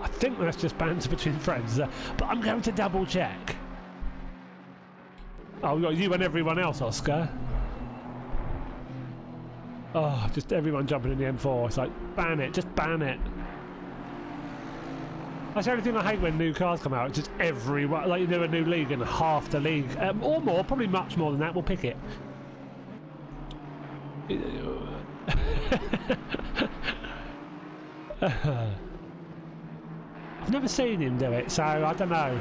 I think that's just banter between friends. But I'm going to double check. Oh, we got you and everyone else, Oscar. Oh, just everyone jumping in the M4. It's like, ban it, just ban it. That's the only thing I hate when new cars come out. It's just everyone, like you do a new league and half the league, or more, probably much more than that, will pick it. I've never seen him do it, so I don't know.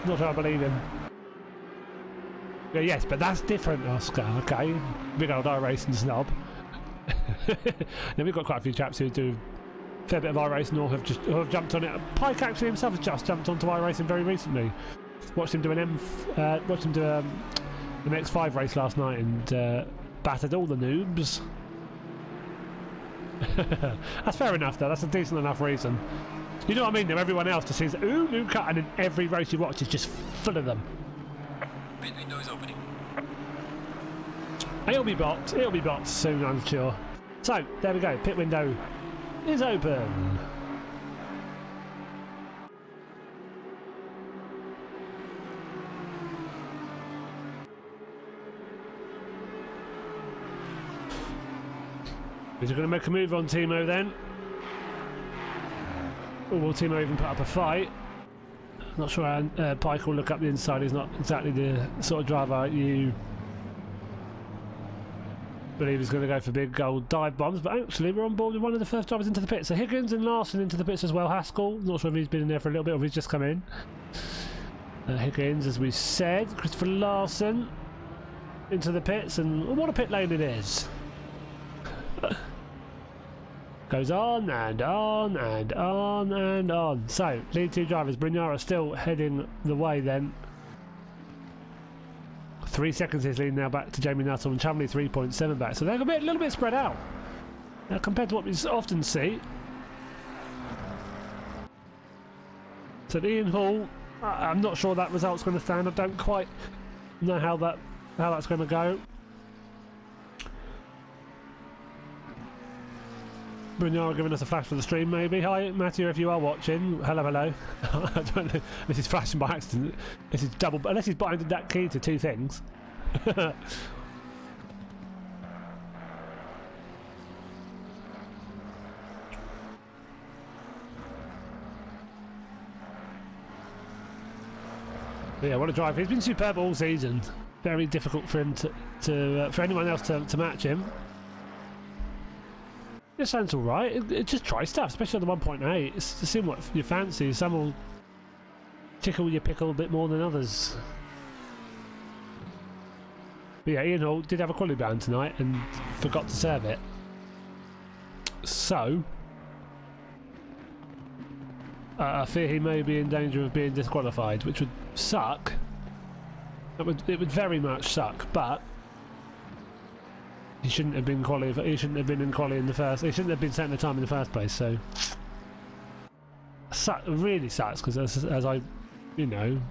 Not sure I believe him. Yeah, yes, but that's different, Oscar. Okay, big old iRacing snob. Then we've got quite a few chaps who do a fair bit of iRacing or have jumped on it. Pike actually himself has just jumped onto iRacing very recently. Watched him do an X5 race last night and battered all the noobs. That's fair enough though, that's a decent enough reason. You know what I mean though, everyone else just sees, ooh, new cut, and then every race you watch is just full of them. Pit window is opening. It'll be blocked soon, I'm sure. So, there we go, pit window is open. Is he going to make a move on Timo then? Or will Timo even put up a fight? Not sure how Pike will look up the inside. He's not exactly the sort of driver you believe he's going to go for big gold dive bombs, but actually we're on board with one of the first drivers into the pits. So Higgins and Larson into the pits as well. Haskell, not sure if he's been in there for a little bit or if he's just come in. Higgins, as we said. Christopher Larson into the pits, and what a pit lane it is. Goes on and on and on and on. So, lead two drivers. Brignara still heading the way then. 3 seconds is leading now back to Jamie Nuttall and Chumley 3.7 back. So they're a little bit spread out compared to what we often see. So Ian Hall, I'm not sure that result's going to stand. I don't quite know how that's going to go. Brignara giving us a flash for the stream, maybe. Hi, Matthew, if you are watching. Hello, hello. I don't know. This is flashing by accident. This is double, unless he's binded that key to two things. Yeah, what a drive. He's been superb all season. Very difficult for him for anyone else to match him. It sounds alright. It just try stuff, especially on the 1.8. It's to see what you fancy. Some will tickle your pickle a bit more than others. But yeah, Ian Hall did have a quality ban tonight and forgot to serve it. So, I fear he may be in danger of being disqualified, which would suck. It would very much suck, but he shouldn't have been qualified. He shouldn't have been in quali in the first. He shouldn't have been setting the time in the first place. So, really sucks because as I, you know,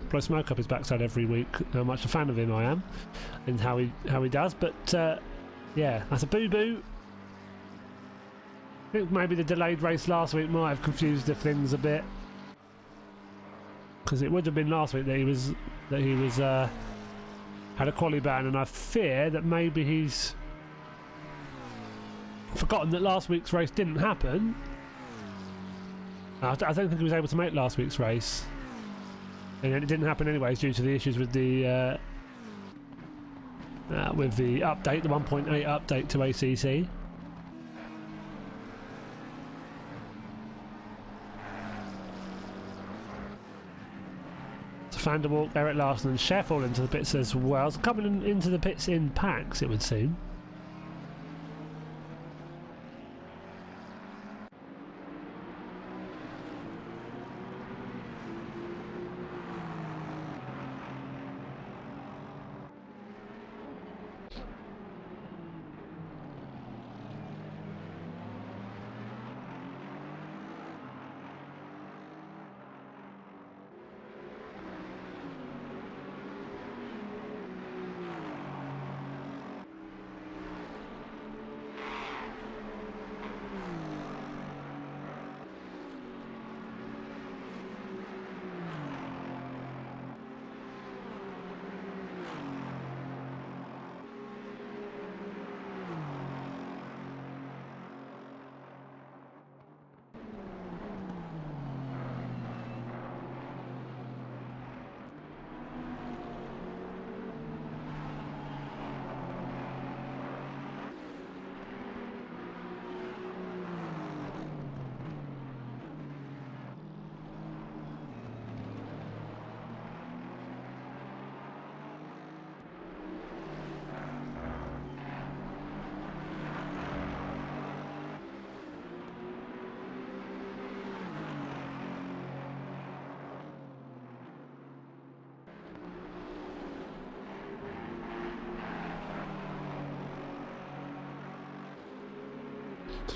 blow smoke up his backside every week. How much a fan of him I am, and how he does. But yeah, that's a boo boo. I think maybe the delayed race last week might have confused the things a bit, because it would have been last week that he was had a quali ban, and I fear that maybe he's forgotten that last week's race didn't happen. I don't think he was able to make last week's race, and it didn't happen anyways due to the issues with the update, the 1.8 update to ACC. Van der Walk, Eric Larson and Chef all into the pits as well. So coming into the pits in packs, it would seem.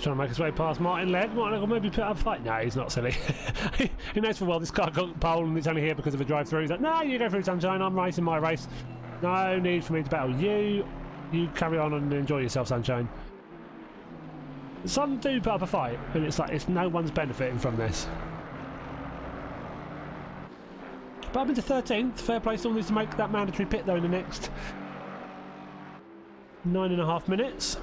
Trying to make his way past Martin Led. Martin will maybe put up a fight. No, he's not silly. He knows full well this car got pole and it's only here because of a drive-through. He's like, no, you go through, sunshine. I'm racing my race. No need for me to battle you. You carry on and enjoy yourself, sunshine. Some do put up a fight, and it's like it's no one's benefiting from this. But I'm into 13th. Fair play still needs to make that mandatory pit though in the next 9.5 minutes.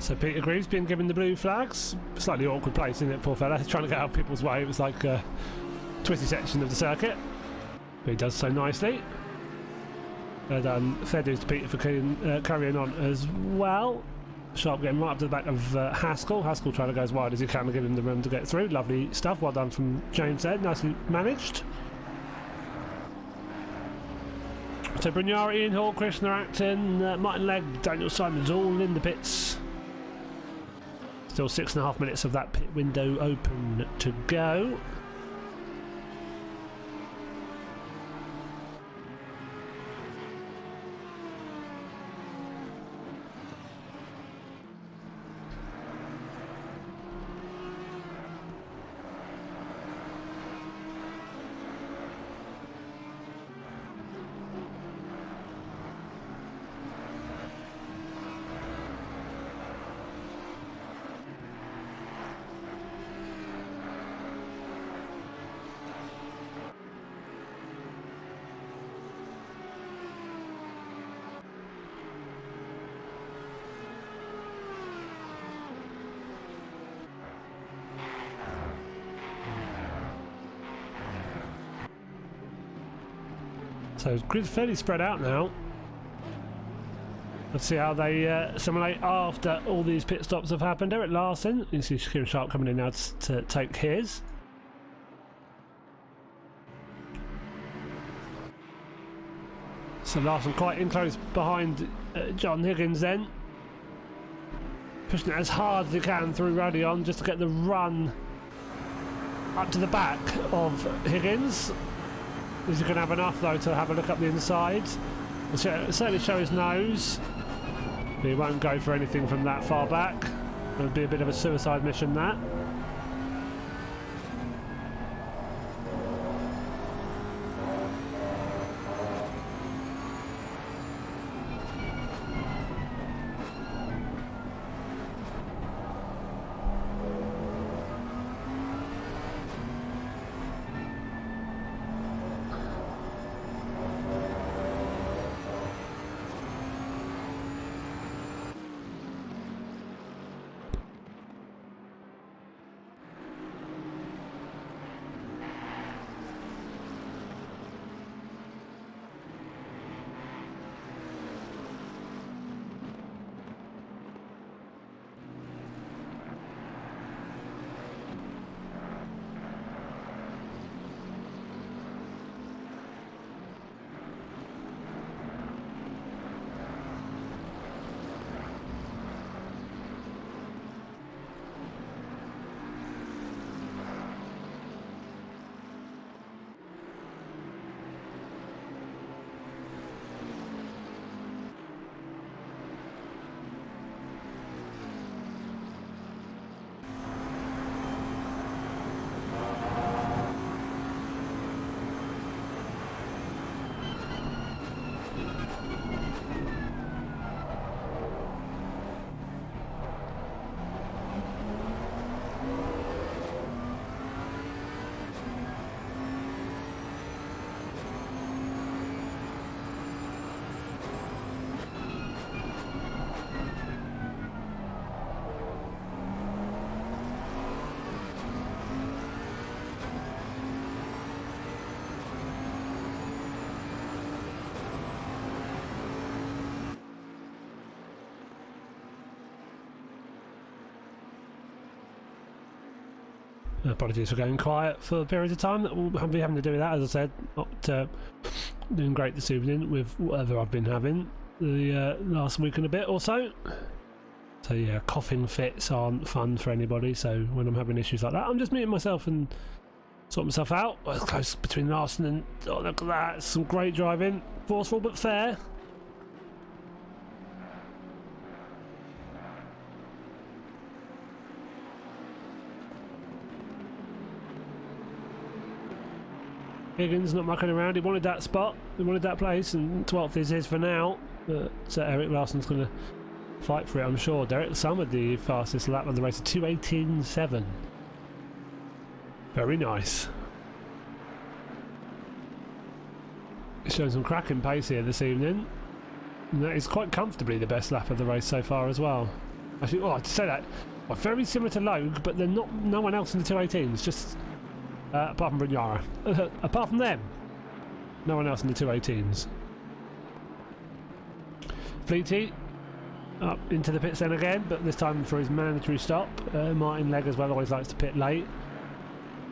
So Peter Green's been given the blue flags. Slightly awkward place, isn't it, poor fella? He's trying to get out of people's way. It was like a twisty section of the circuit. But he does so nicely. Fair dues to Peter for carrying on as well. Sharp getting right up to the back of Haskell. Haskell trying to go as wide as he can to give him the room to get through. Lovely stuff. Well done from James there. Nicely managed. So Brugnari, Ian Hall, Krishna Acton, Martin Legg, Daniel Simons all in the pits. Still 6.5 minutes of that pit window open to go. So grid's fairly spread out now. Let's see how they simulate after all these pit stops have happened. Eric Larson, you see Kieran Sharp coming in now to take his. So Larson quite in close behind John Higgins then. Pushing it as hard as he can through Radion just to get the run up to the back of Higgins. Is he going to have enough though to have a look up the inside? He'll certainly show his nose. But he won't go for anything from that far back. It'll be a bit of a suicide mission, that. Apologies for going quiet for a period of time. That we'll be having to do with that, as I said. Not doing great this evening with whatever I've been having the last week and a bit or so. So yeah, coughing fits aren't fun for anybody, so when I'm having issues like that, I'm just muting myself and sorting myself out. Well, it's close between Larson and... oh, look at that, some great driving. Forceful but fair. Higgins not mucking around, he wanted that spot, he wanted that place, and 12th is his for now. So Eric Larson's going to fight for it, I'm sure. Derek Summered the fastest lap of the race, 2:18.7. Very nice. Showing some cracking pace here this evening. And that is quite comfortably the best lap of the race so far as well. Actually, oh, to say that, well, very similar to Logue, but they're not. No one else in the 2:18s. Just apart from Brignara. Apart from them, no one else in the 2:18s. Fleety up into the pits then again, but this time for his mandatory stop. Martin Legg as well always likes to pit late.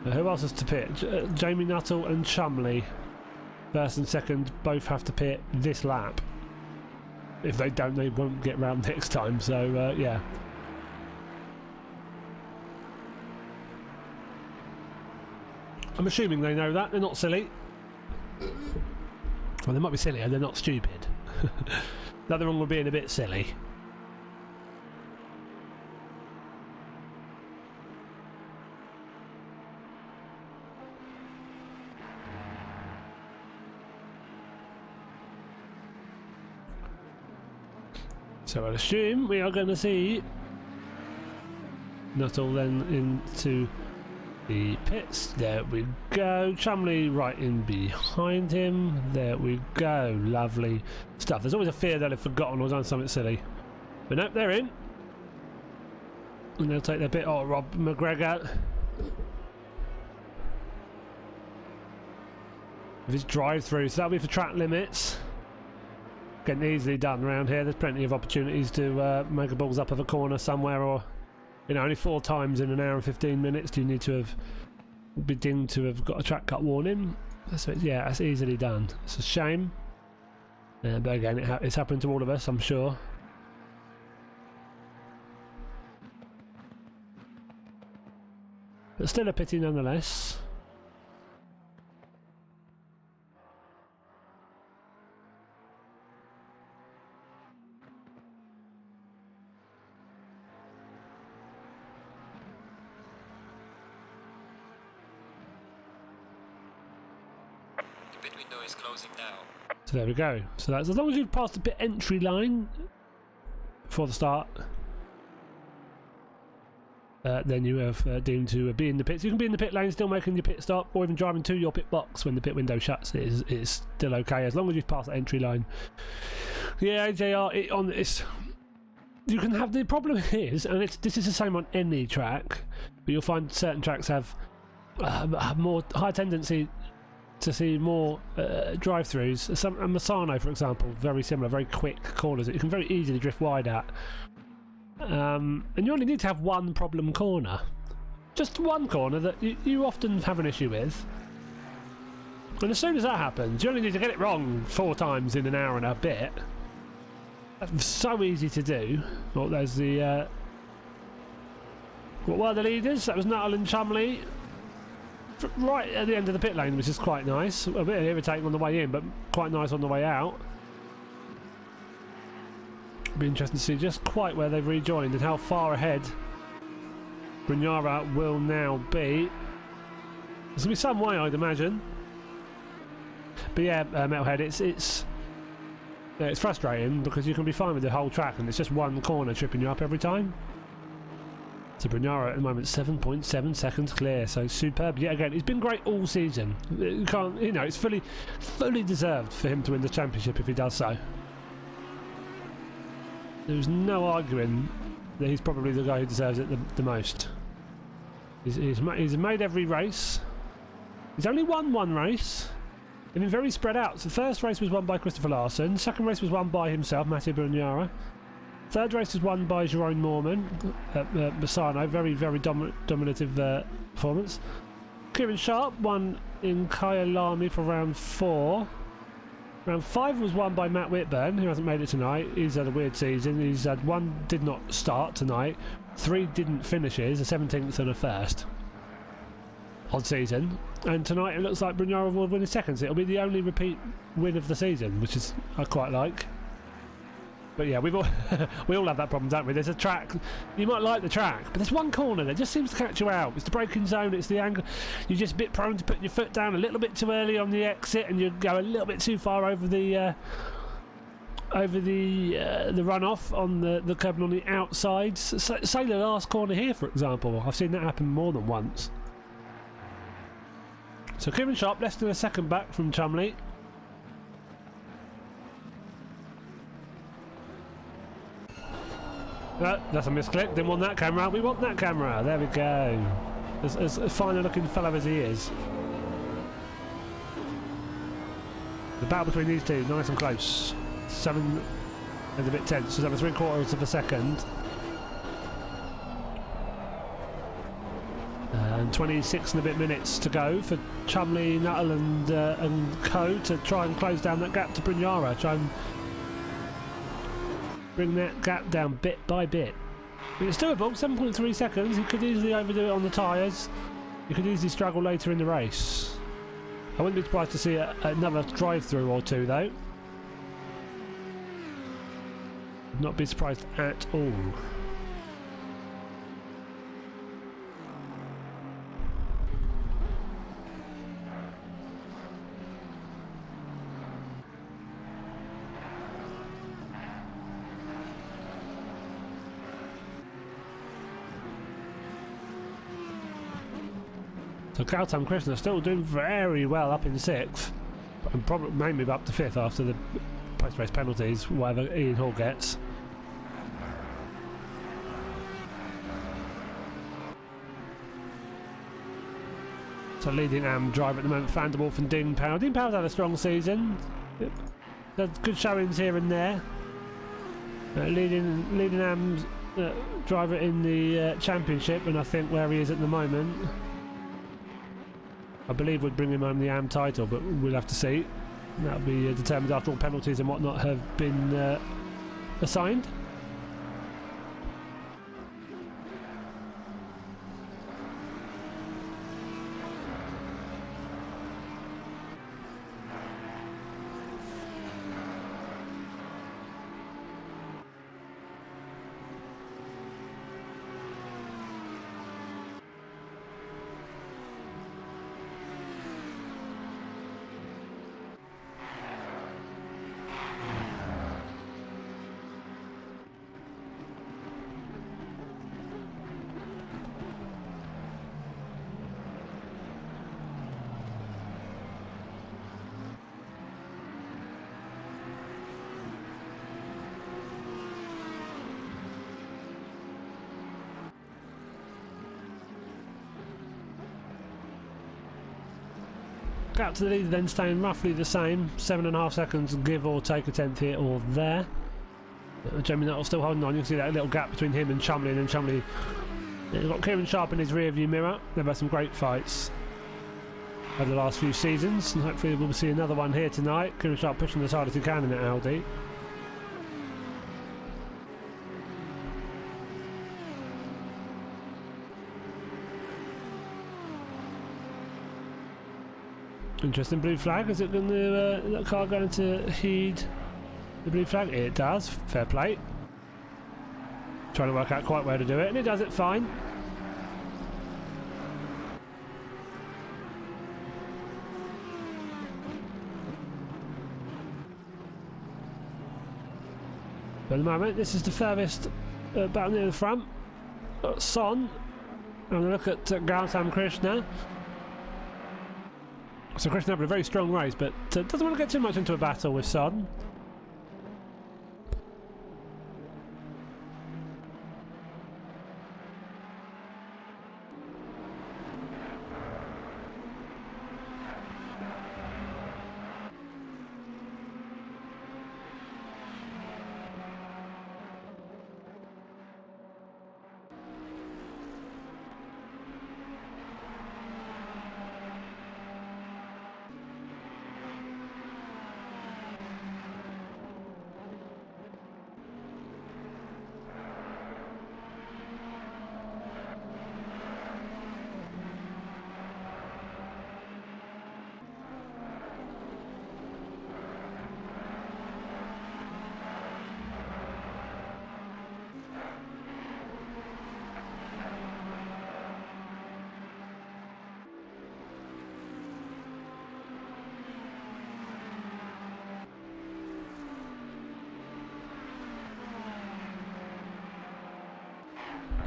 Who else has to pit? Jamie Nuttall and Chumley, first and second, both have to pit this lap. If they don't, they won't get round next time, so yeah. I'm assuming they know that, they're not silly. Well, they might be silly, and they're not stupid. Nothing wrong with being a bit silly. So I'll assume we are going to see Nuttall then into the pits. There we go. Chumley right in behind him. There we go. Lovely stuff. There's always a fear that they've forgotten or done something silly. But nope, they're in. And they'll take their pit. Oh, Rob McGregor. With his drive-through. So that'll be for track limits. Getting easily done around here. There's plenty of opportunities to make a balls up of a corner somewhere, or you know, only 4 times in an hour and 15 minutes do you need to have be deemed to have got a track cut warning. So yeah, that's easily done. It's a shame, but again, it's happened to all of us, I'm sure. But still a pity nonetheless. Is closing now. So there we go. So that's as long as you've passed the pit entry line before the start, then you have deemed to be in the pits. You can be in the pit lane still making your pit stop, or even driving to your pit box when the pit window shuts. It's still okay as long as you've passed the entry line. Yeah, AJR, you can have, the problem is, and this is the same on any track, but you'll find certain tracks have more high tendency to see more drive-throughs. Massano, for example, very similar, very quick corners that you can very easily drift wide at. And you only need to have one problem corner. Just one corner that you often have an issue with. And as soon as that happens, you only need to get it wrong 4 times in an hour and a bit. That's so easy to do. Well, there's the... what were the leaders? That was Nuttall and Chumley. Right at the end of the pit lane, which is quite nice. A bit irritating on the way in, but quite nice on the way out. Be interesting to see just quite where they've rejoined and how far ahead Brignara will now be. There's going to be some way, I'd imagine. But yeah, Metalhead, it's frustrating because you can be fine with the whole track and it's just one corner tripping you up every time. So Brignara at the moment 7.7 seconds clear, so superb. Yet again, he's been great all season. You can't, you know, it's fully deserved for him to win the championship if he does so. There's no arguing that he's probably the guy who deserves it the most. He's made every race. He's only won 1 race. They've been very spread out. So the first race was won by Christopher Larson. The second race was won by himself, Mattia Brignara. Third race was won by Jerome Morman at Bassano. Very, very dominative performance. Kieran Sharp won in Kyalami for round 4. Round 5 was won by Matt Whitburn, who hasn't made it tonight. He's had a weird season. He's had 1 did not start tonight, 3 didn't finishes, a 17th and a 1st. Odd season. And tonight it looks like Brignara will win his 2nd. So it'll be the only repeat win of the season, which is I quite like. But yeah, we all have that problem, don't we? There's a track, you might like the track, but there's one corner that just seems to catch you out. It's the braking zone, it's the angle. You're just a bit prone to put your foot down a little bit too early on the exit, and you go a little bit too far over the runoff on the curb on the outsides. So, say the last corner here, for example. I've seen that happen more than once. So Kieran Sharp less than a second back from Chumley. That's a misclick. Didn't want that camera. We want that camera. There we go. As fine a looking fellow as he is. The battle between these two, nice and close. 7 and a bit tense. 7 3/4 of a second. And 26 and a bit minutes to go for Chumley, Nuttall and co to try and close down that gap to Brignara. Try and bring that gap down bit by bit. But it's doable, 7.3 seconds. He could easily overdo it on the tyres. He could easily struggle later in the race. I wouldn't be surprised to see another drive-through or 2 though. Would not be surprised at all. So Gautam Krishna still doing very well up in 6th, and probably may move up to 5th after the post-race penalties, whatever Ian Hall gets. So leading driver at the moment, Van der Wolf and Dean Powell. Dean Powell's had a strong season. There's good showings here and there. Leading driver in the championship, and I think where he is at the moment, I believe would bring him home the AM title, but we'll have to see. That'll be determined after all penalties and whatnot have been assigned. Gap to the leader then staying roughly the same, 7.5 seconds, give or take a 10th here or there. Jamie Nuttall still holding on. You can see that little gap between him and Chumley, and then Chumley, he's got Kieran Sharp in his rear view mirror. They've had some great fights over the last few seasons, and hopefully we'll see another one here tonight. Kieran Sharp pushing as hard as he can in that Audi. Interesting blue flag. Is it going to that car going to heed the blue flag? It does. Fair play. Trying to work out quite where to do it, and it does it fine. But at the moment, this is the furthest battle near the front. Son. And look at Gautam Krishna. So Krishna having a very strong race, but doesn't want to get too much into a battle with Son.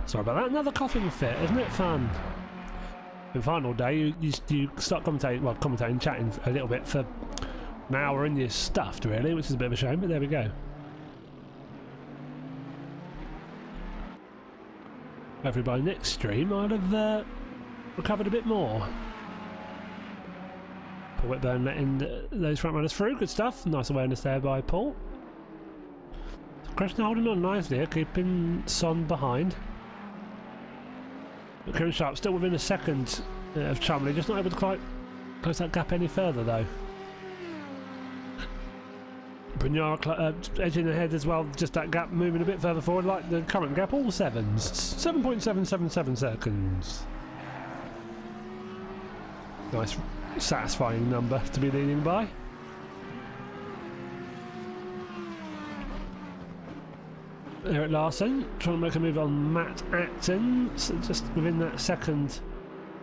Sorry about that. Another coughing fit, isn't it fun? In final day, you start commentating, chatting a little bit for an hour and you're stuffed, really, which is a bit of a shame, but there we go. Hopefully by next stream I'd have recovered a bit more. Paul Whitburn letting those front runners through, good stuff. Nice awareness there by Paul. Christian holding on nicely here, keeping Son behind. Kieran Sharp still within a second of Chumley, just not able to quite close that gap any further though. Brunard edging ahead as well, just that gap moving a bit further forward, like the current gap, all sevens. 7.777 seconds. Nice, satisfying number to be leading by. Eric Larson trying to make a move on Matt Acton, so just within that second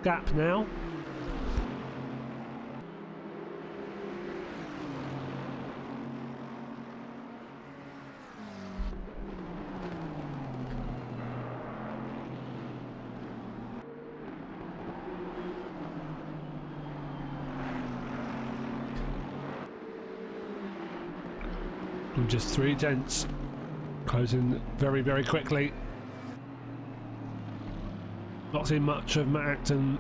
gap now. And just 3 tenths. Closing very, very quickly. Not seen much of Matt Acton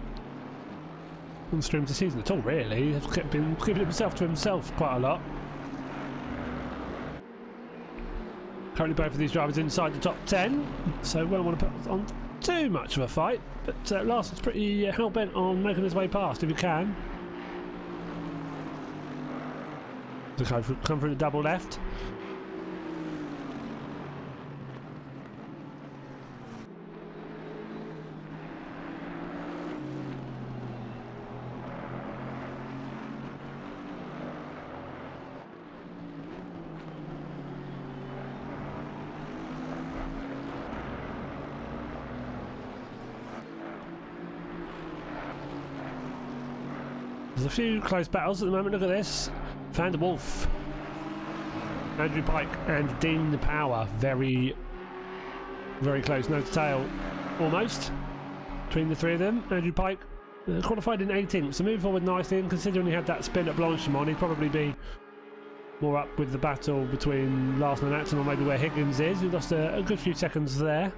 on stream this season at all, really. He's been keeping himself to himself quite a lot. Currently both of these drivers inside the top 10, so won't want to put on too much of a fight, but Larson's pretty hell-bent on making his way past if he can. To come through the double left. There's a few close battles at the moment. Look at this. Van der Wolf, Andrew Pike and Dean Power. Very, very close, nose to tail almost between the three of them. Andrew Pike qualified in 18th, so moving forward nicely, and considering he had that spin at Blanchimont, he'd probably be more up with the battle between Larson and Acton, or maybe where Higgins is. He lost a good few seconds there.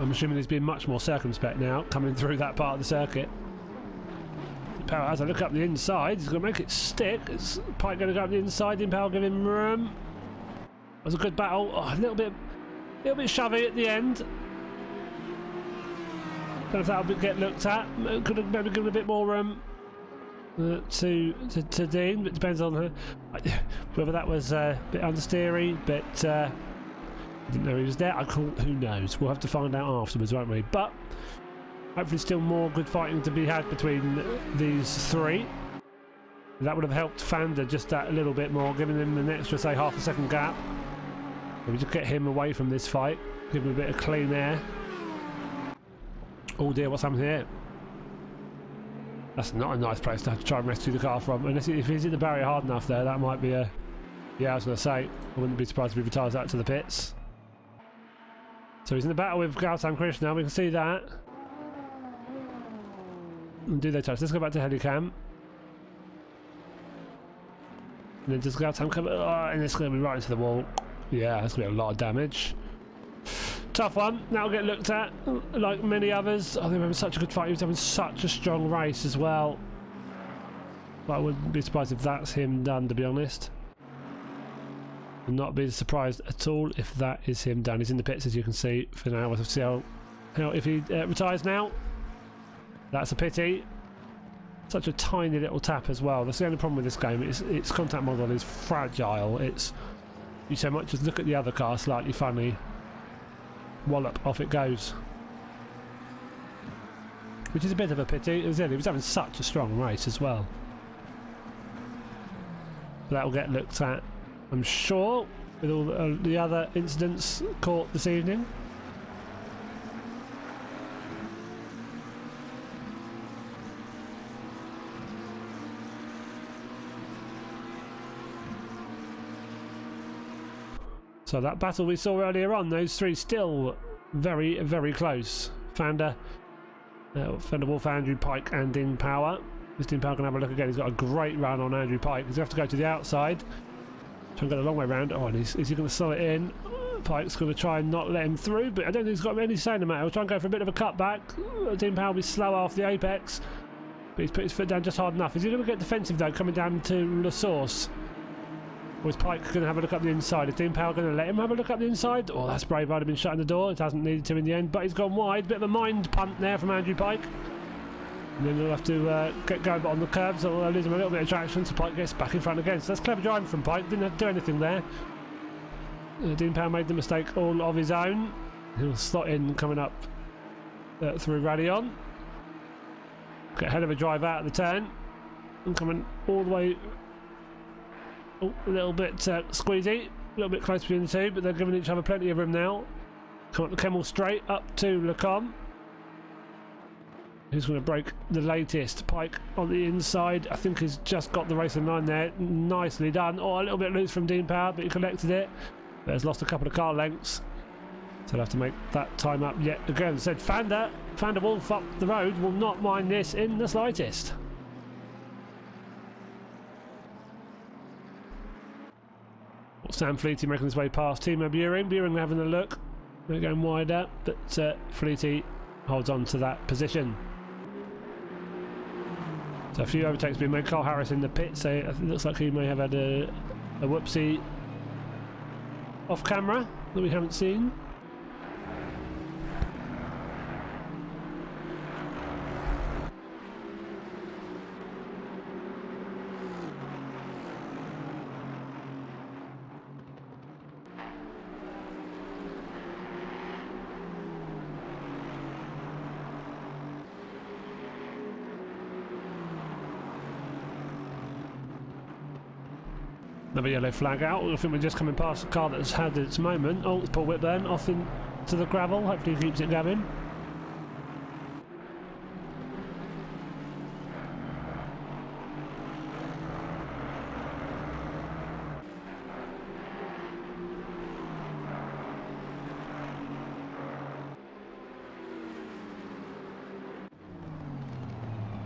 I'm assuming he's been much more circumspect now, coming through that part of the circuit. Power has a look up the inside. He's going to make it stick. Is Pike going to go up the inside? Didn't Power give him room? It was a good battle. Oh, a little bit shovey at the end. Don't know if that'll get looked at. Could have maybe given a bit more room to Dean, but it depends on her. Whether that was a bit understeery, but I didn't know he was there. Who knows? We'll have to find out afterwards, won't we? But hopefully still more good fighting to be had between these three. That would have helped Fanda just that a little bit more, giving him an extra, say, half a second gap. Maybe just get him away from this fight, give him a bit of clean air. Oh dear, what's happened here? That's not a nice place to have to try and rescue the car from. Unless if he's hit the barrier hard enough there, that might be a... Yeah, I was going to say, I wouldn't be surprised if he retires that to the pits. So he's in the battle with Gautam Krishna, we can see that. And do they touch? Let's go back to Helicam. And then does Gautam come... Oh, and it's going to be right into the wall. Yeah, that's going to be a lot of damage. Tough one. Now get looked at, like many others. I think he was such a good fight. He was having such a strong race as well. But I wouldn't be surprised if that's him done, to be honest. And not be surprised at all if that is him done. He's in the pits, as you can see for now. We'll see how if he retires now. That's a pity. Such a tiny little tap as well. That's the only problem with this game. Its contact model is fragile. You so much as look at the other car, slightly funny. Wallop, off it goes. Which is a bit of a pity. He was having such a strong race as well. That will get looked at, I'm sure, with all the other incidents caught this evening. So that battle we saw earlier on, those three still very, very close. Founder, Wolf, Andrew Pike and Dean Power. This Dean Power can have a look again. He's got a great run on Andrew Pike. He's going to have to go to the outside. Try and go the long way round. Oh, and is he going to slow it in? Pike's going to try and not let him through, but I don't think he's got any say in the matter. He'll try and go for a bit of a cutback. Dean Power will be slow off the apex, but he's put his foot down just hard enough. Is he going to get defensive though, coming down to La Source? Or is Pike going to have a look up the inside? Is Dean Power going to let him have a look up the inside? Oh, that's brave. I'd have been shutting the door. It hasn't needed to in the end, but he's gone wide. Bit of a mind punt there from Andrew Pike. And then he'll have to get going on the curbs, so we'll lose him a little bit of traction, so Pike gets back in front again. So that's clever driving from Pike. Didn't have to do anything there. Dean Power made the mistake all of his own. He'll slot in coming up through Radion. Get a hell of a drive out of the turn. And coming all the way. Oh, a little bit squeezy. A little bit close between the two, but they're giving each other plenty of room now. Come up the Kemmel straight up to Lecom. Who's going to break the latest? Pike on the inside. I think he's just got the racing line there. Nicely done. Oh, a little bit loose from Dean Power, but he collected it. But has lost a couple of car lengths. So he'll have to make that time up yet again. Said Founder Wolf up the road will not mind this in the slightest. Sam Fleety making his way past Timo Buren. Buren having a look. They're going wider, but Fleety holds on to that position. So a few overtakes being made. Carl Harris in the pit, so it looks like he may have had a whoopsie off camera that we haven't seen. Another yellow flag out. I think we're just coming past a car that's had its moment. Oh, it's Paul Whitburn off into the gravel. Hopefully he keeps it going.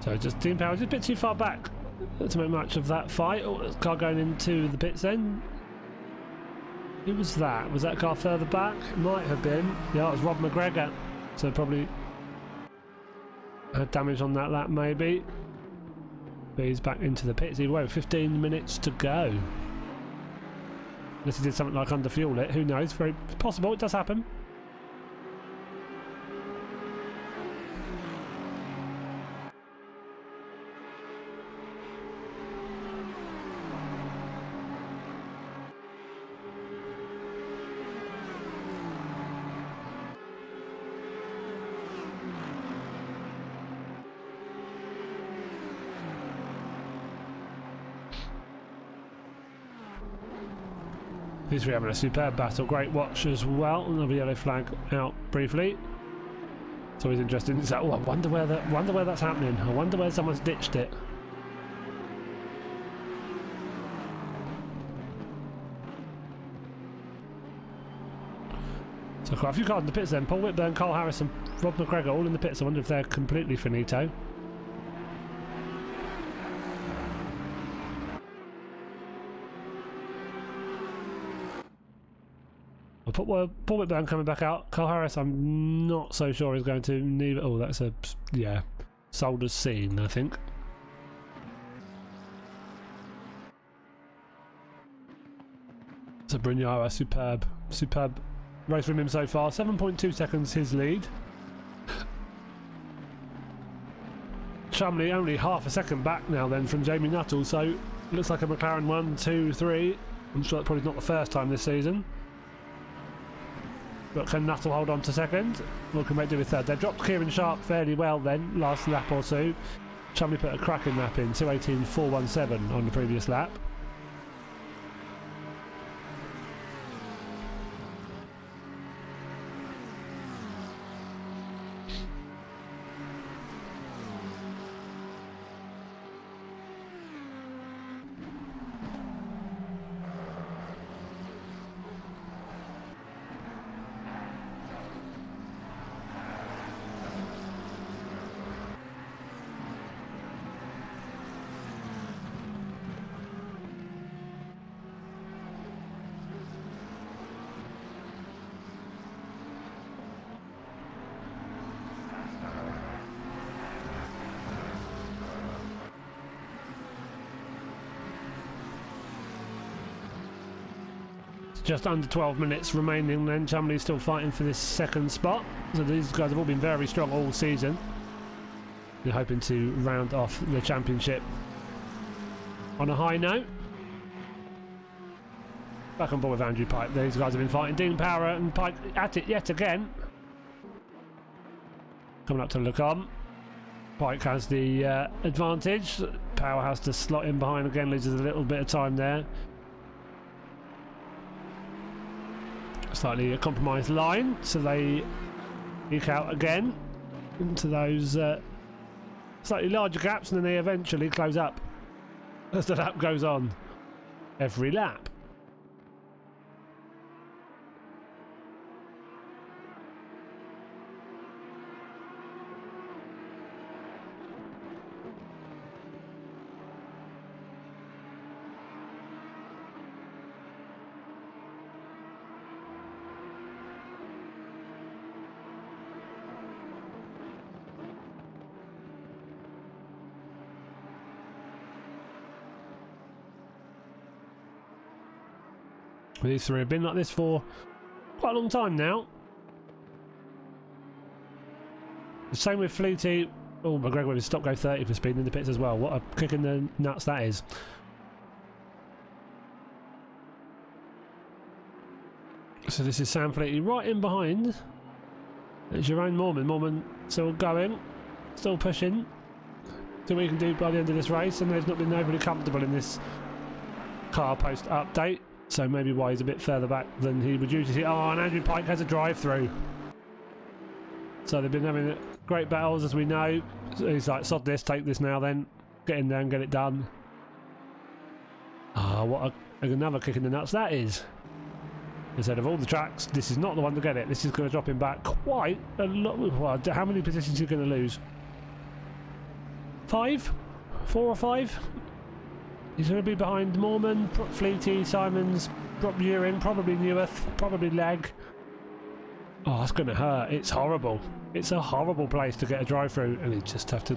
So just Dean Power just a bit too far back to make much of that fight. Oh, there's a car going into the pits then. Who was that? Was that car further back? It might have been. Yeah, it was Rob McGregor. So probably had damage on that lap maybe. But he's back into the pits. Either way, 15 minutes to go. Unless he did something like under fuel it. Who knows? Very possible. It does happen. These three having a superb battle. Great watch as well. Another yellow flag out briefly. It's always interesting. It's like, oh, I wonder where that's happening. I wonder where someone's ditched it. So quite a few cars in the pits then. Paul Whitburn, Carl Harris and Rob McGregor all in the pits. I wonder if they're completely finito. Paul Whitburn coming back out. Carl Harris, I'm not so sure he's going to need. Oh, that's a solder's scene, I think. So Brignara, superb race from him so far. 7.2 seconds his lead. Chumley only half a second back now then from Jamie Nuttall, so looks like a McLaren 1, 2, 3. I'm sure that's probably not the first time this season. But can Nuttall hold on to second? What can they do with third? They dropped Kieran Sharp fairly well then, last lap or two. Chumley put a cracking lap in, 2:18.417 on the previous lap. just under 12 minutes remaining then. Chumley's still fighting for this second spot. So these guys have all been very strong all season. They're hoping to round off the championship on a high note. Back on board with Andrew Pike. These guys have been fighting. Dean Power and Pike at it yet again. Coming up to look on. Pike has the advantage. Power has to slot in behind again, loses a little bit of time there. Slightly a compromised line, so they eke out again into those slightly larger gaps, and then they eventually close up as the lap goes on. Every lap. These three have been like this for quite a long time now. The same with Fleety. Oh, McGregor with his stop go 30 for speed in the pits as well. What a kick in the nuts that is. So this is Sam Fleety right in behind. It's Jerome Mormon. Mormon still going, still pushing. See what he can do by the end of this race, and there's not been nobody comfortable in this car post update. So maybe why he's a bit further back than he would usually see. Oh, and Andrew Pike has a drive-through. So they've been having great battles, as we know. So he's like, sod this, take this now then. Get in there and get it done. Ah, what another kick in the nuts that is. Instead of all the tracks, this is not the one to get it. This is going to drop him back quite a lot. Well, how many positions are you going to lose? 5? 4 or 5? He's going to be behind Mormon, Fleety, Simons, Buren, probably Neweth, probably Legg. Oh, that's going to hurt. It's horrible. It's a horrible place to get a drive-through, and you just have to...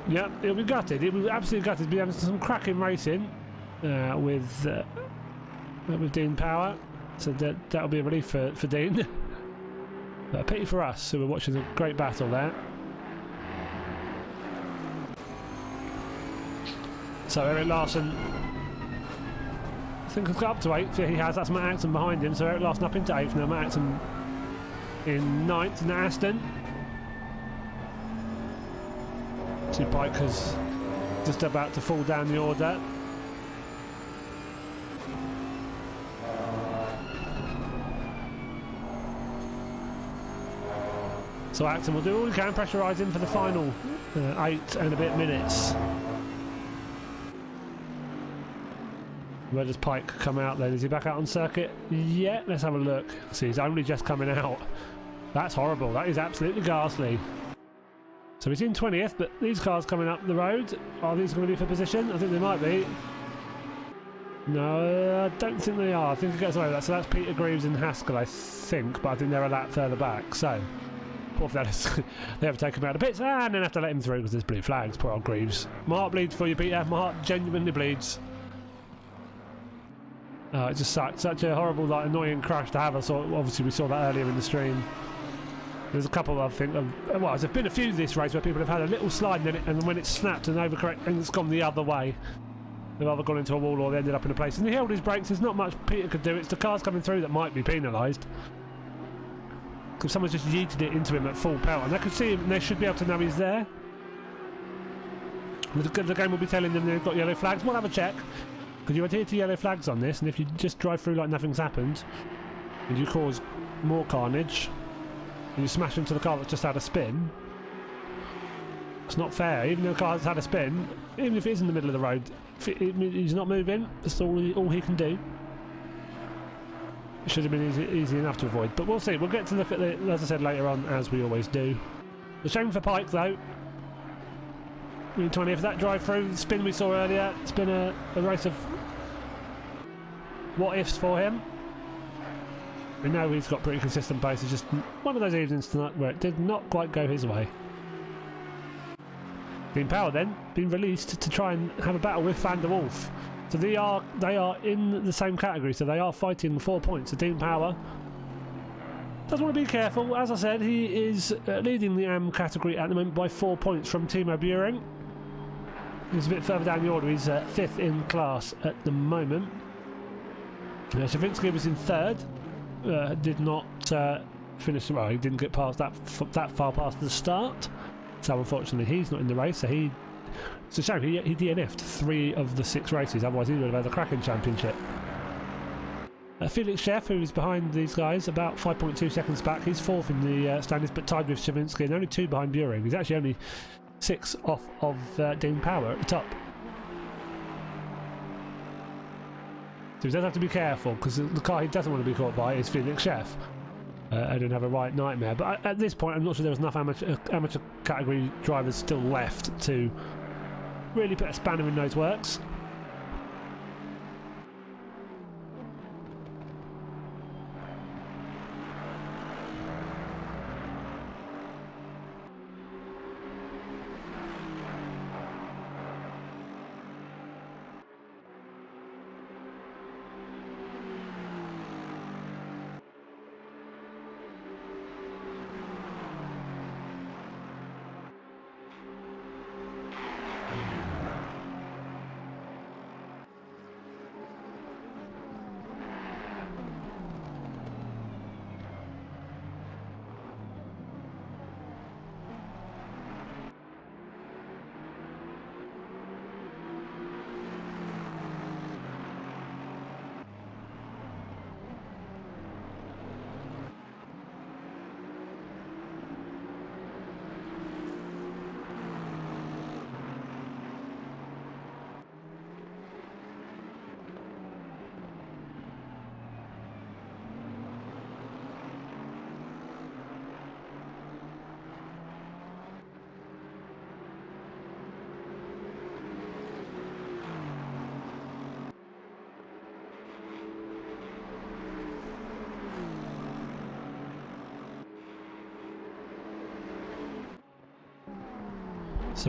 Yeah, he'll be gutted. He'll be absolutely gutted. He'll be having some cracking racing with Dean Power, so that'll be a relief for Dean. But a pity for us, who were watching a great battle there. So Eric Larson, I think has got up to 8th. Yeah, he has. That's Matt Axton behind him. So Eric Larson up into 8th now. Matt Axton in 9th in Aston. Two Pikers just about to fall down the order. So Axton will do all he can, pressurise him for the final 8 and a bit minutes. Where does Pike come out then? Is he back out on circuit? Yeah, let's have a look. See, he's only just coming out. That's horrible. That is absolutely ghastly. So he's in 20th, but these cars coming up the road, are these going to be for position? I think they might be. No, I don't think they are. I think he gets away with that. So that's Peter Greaves and Haskell, I think, but I think they're a lap further back. So, poor fellas, they have to take him out of the pits and then have to let him through because there's blue flags. Poor old Greaves. My heart bleeds for you, Peter. My heart genuinely bleeds. It just sucked. Such a horrible, annoying crash to have. Obviously, we saw that earlier in the stream. There's a couple, I think, well, there's been a few this race where people have had a little slide in it, and when it's snapped and overcorrect, and it's gone the other way. They've either gone into a wall or they ended up in a place. And he held his brakes. There's not much Peter could do. It's the cars coming through that might be penalised. Because someone's just yeeted it into him at full power. And they could see him, and they should be able to know he's there. The game will be telling them they've got yellow flags. We'll have a check. Because you adhere to yellow flags on this, and if you just drive through like nothing's happened, and you cause more carnage, and you smash into the car that's just had a spin, it's not fair. Even though the car's had a spin, even if it is in the middle of the road, he's not moving, that's all he can do. It should have been easy enough to avoid, but we'll see. We'll get to look at it, as I said, later on, as we always do. The shame for Pike, though. 20th, that drive through, the spin we saw earlier, it's been a race of what ifs for him. We know he's got pretty consistent pace. It's just one of those evenings tonight where it did not quite go his way. Dean Power then been released to try and have a battle with Van der Wolf. So they are in the same category, so they are fighting 4 points. So Dean Power does want to be careful. As I said, he is leading the AM category at the moment by 4 points from Timo Buring. He's a bit further down the order. He's 5th in class at the moment. Shavinsky was in 3rd. Did not finish. Well, he didn't get past that far past the start. So unfortunately, he's not in the race. So it's a shame. He DNF'd 3 of the 6 races. Otherwise, he would have had the cracking championship. Felix Sheff, who is behind these guys, about 5.2 seconds back. He's 4th in the standings, but tied with Shavinsky and only 2 behind Buring. He's actually only 6 off of Dean Power at the top. So he does have to be careful, because the car he doesn't want to be caught by is Felix Sheff. I don't have a right nightmare, but at this point I'm not sure there was enough amateur category drivers still left to really put a spanner in those works.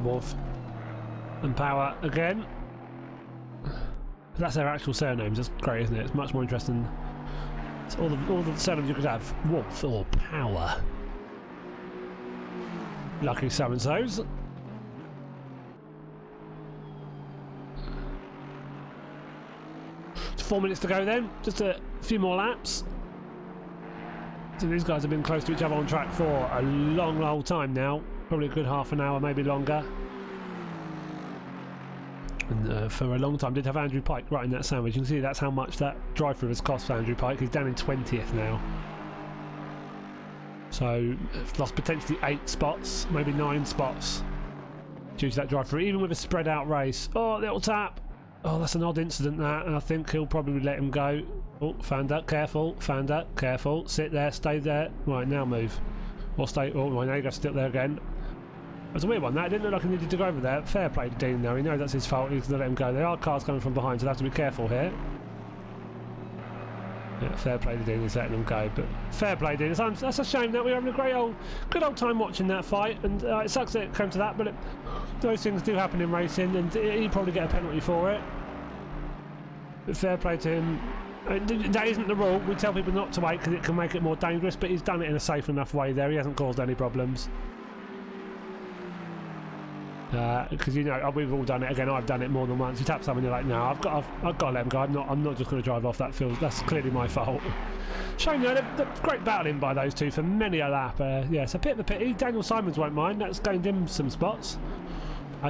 Wolf and Power again. That's their actual surnames. That's great, isn't it? It's much more interesting. It's all the surnames you could have. Wolf or Power. Lucky so-and-sos. It's 4 minutes to go then. Just a few more laps. So these guys have been close to each other on track for a long time now. Probably a good half an hour, maybe longer. And for a long time did have Andrew Pike right in that sandwich. You can see that's how much that drive-through has cost for Andrew Pike. He's down in 20th now. So lost potentially 8 spots, maybe 9 spots due to that drive-through, even with a spread out race. Oh, little tap. Oh, that's an odd incident that, and I think he'll probably let him go. Oh, found that, careful, careful. Sit there, stay there. Right, now move. Or stay, oh, right, now you got to sit there again. It was a weird one, that. It didn't look like he needed to go over there. Fair play to Dean, though. He knows that's his fault. He's going to let him go. There are cars coming from behind, so they have to be careful here. Yeah, fair play to Dean. He's letting him go. But fair play, Dean. That's a shame that we were having a good old time watching that fight. And it sucks that it came to that, but those things do happen in racing, and he'd probably get a penalty for it. But fair play to him. That isn't the rule. We tell people not to wait because it can make it more dangerous, but he's done it in a safe enough way there. He hasn't caused any problems. Because you know we've all done it. Again, I've done it more than once. You tap someone, you're like, no, I've got to let him go. I'm not just going to drive off that field. That's clearly my fault. Shame though, the great battling by those two for many a lap. Yeah, it's a bit of a pity. Daniel Simons won't mind. That's gained him some spots.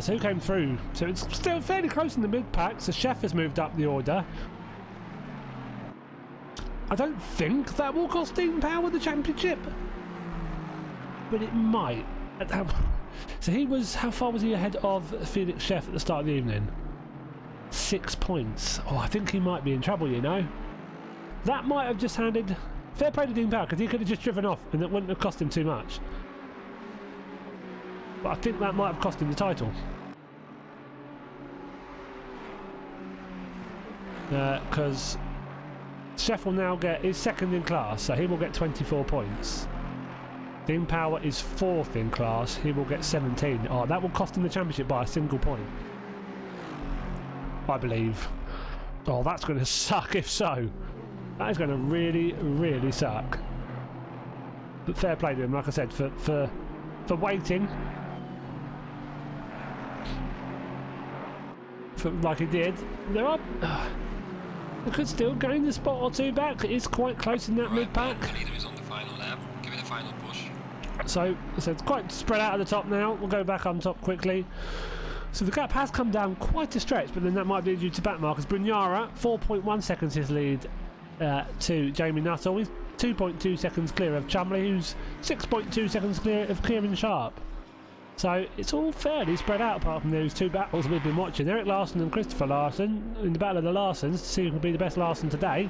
So who came through? So it's still fairly close in the mid pack. So Sheff has moved up the order. I don't think that will cost Dean Power the championship, but it might. So he was, how far was he ahead of Felix Sheff at the start of the evening? 6 points. Oh, I think he might be in trouble, you know. That might have just handed fair play to Dean Power, because he could have just driven off and it wouldn't have cost him too much. But I think that might have cost him the title. Because Sheff will now get his second in class, so he will get 24 points. Dean Power is 4th in class, he will get 17. Oh, that will cost him the championship by a single point, I believe. Oh, that's going to suck if so. That is going to really, really suck. But fair play to him, like I said, for waiting. Like he did. There are... we could still gain the spot or two back. It is quite close in that mid-pack. The leader is on the final lap. Give it a final push. So it's quite spread out at the top now. We'll go back on top quickly. So the gap has come down quite a stretch, but then that might be due to back markers. Brugnara, 4.1 seconds his lead to Jamie Nuttall. He's 2.2 seconds clear of Chumley, who's 6.2 seconds clear of Kieran Sharp. So it's all fairly spread out apart from those two battles we've been watching. Eric Larson and Christopher Larson in the battle of the Larsons to see who can be the best Larson today.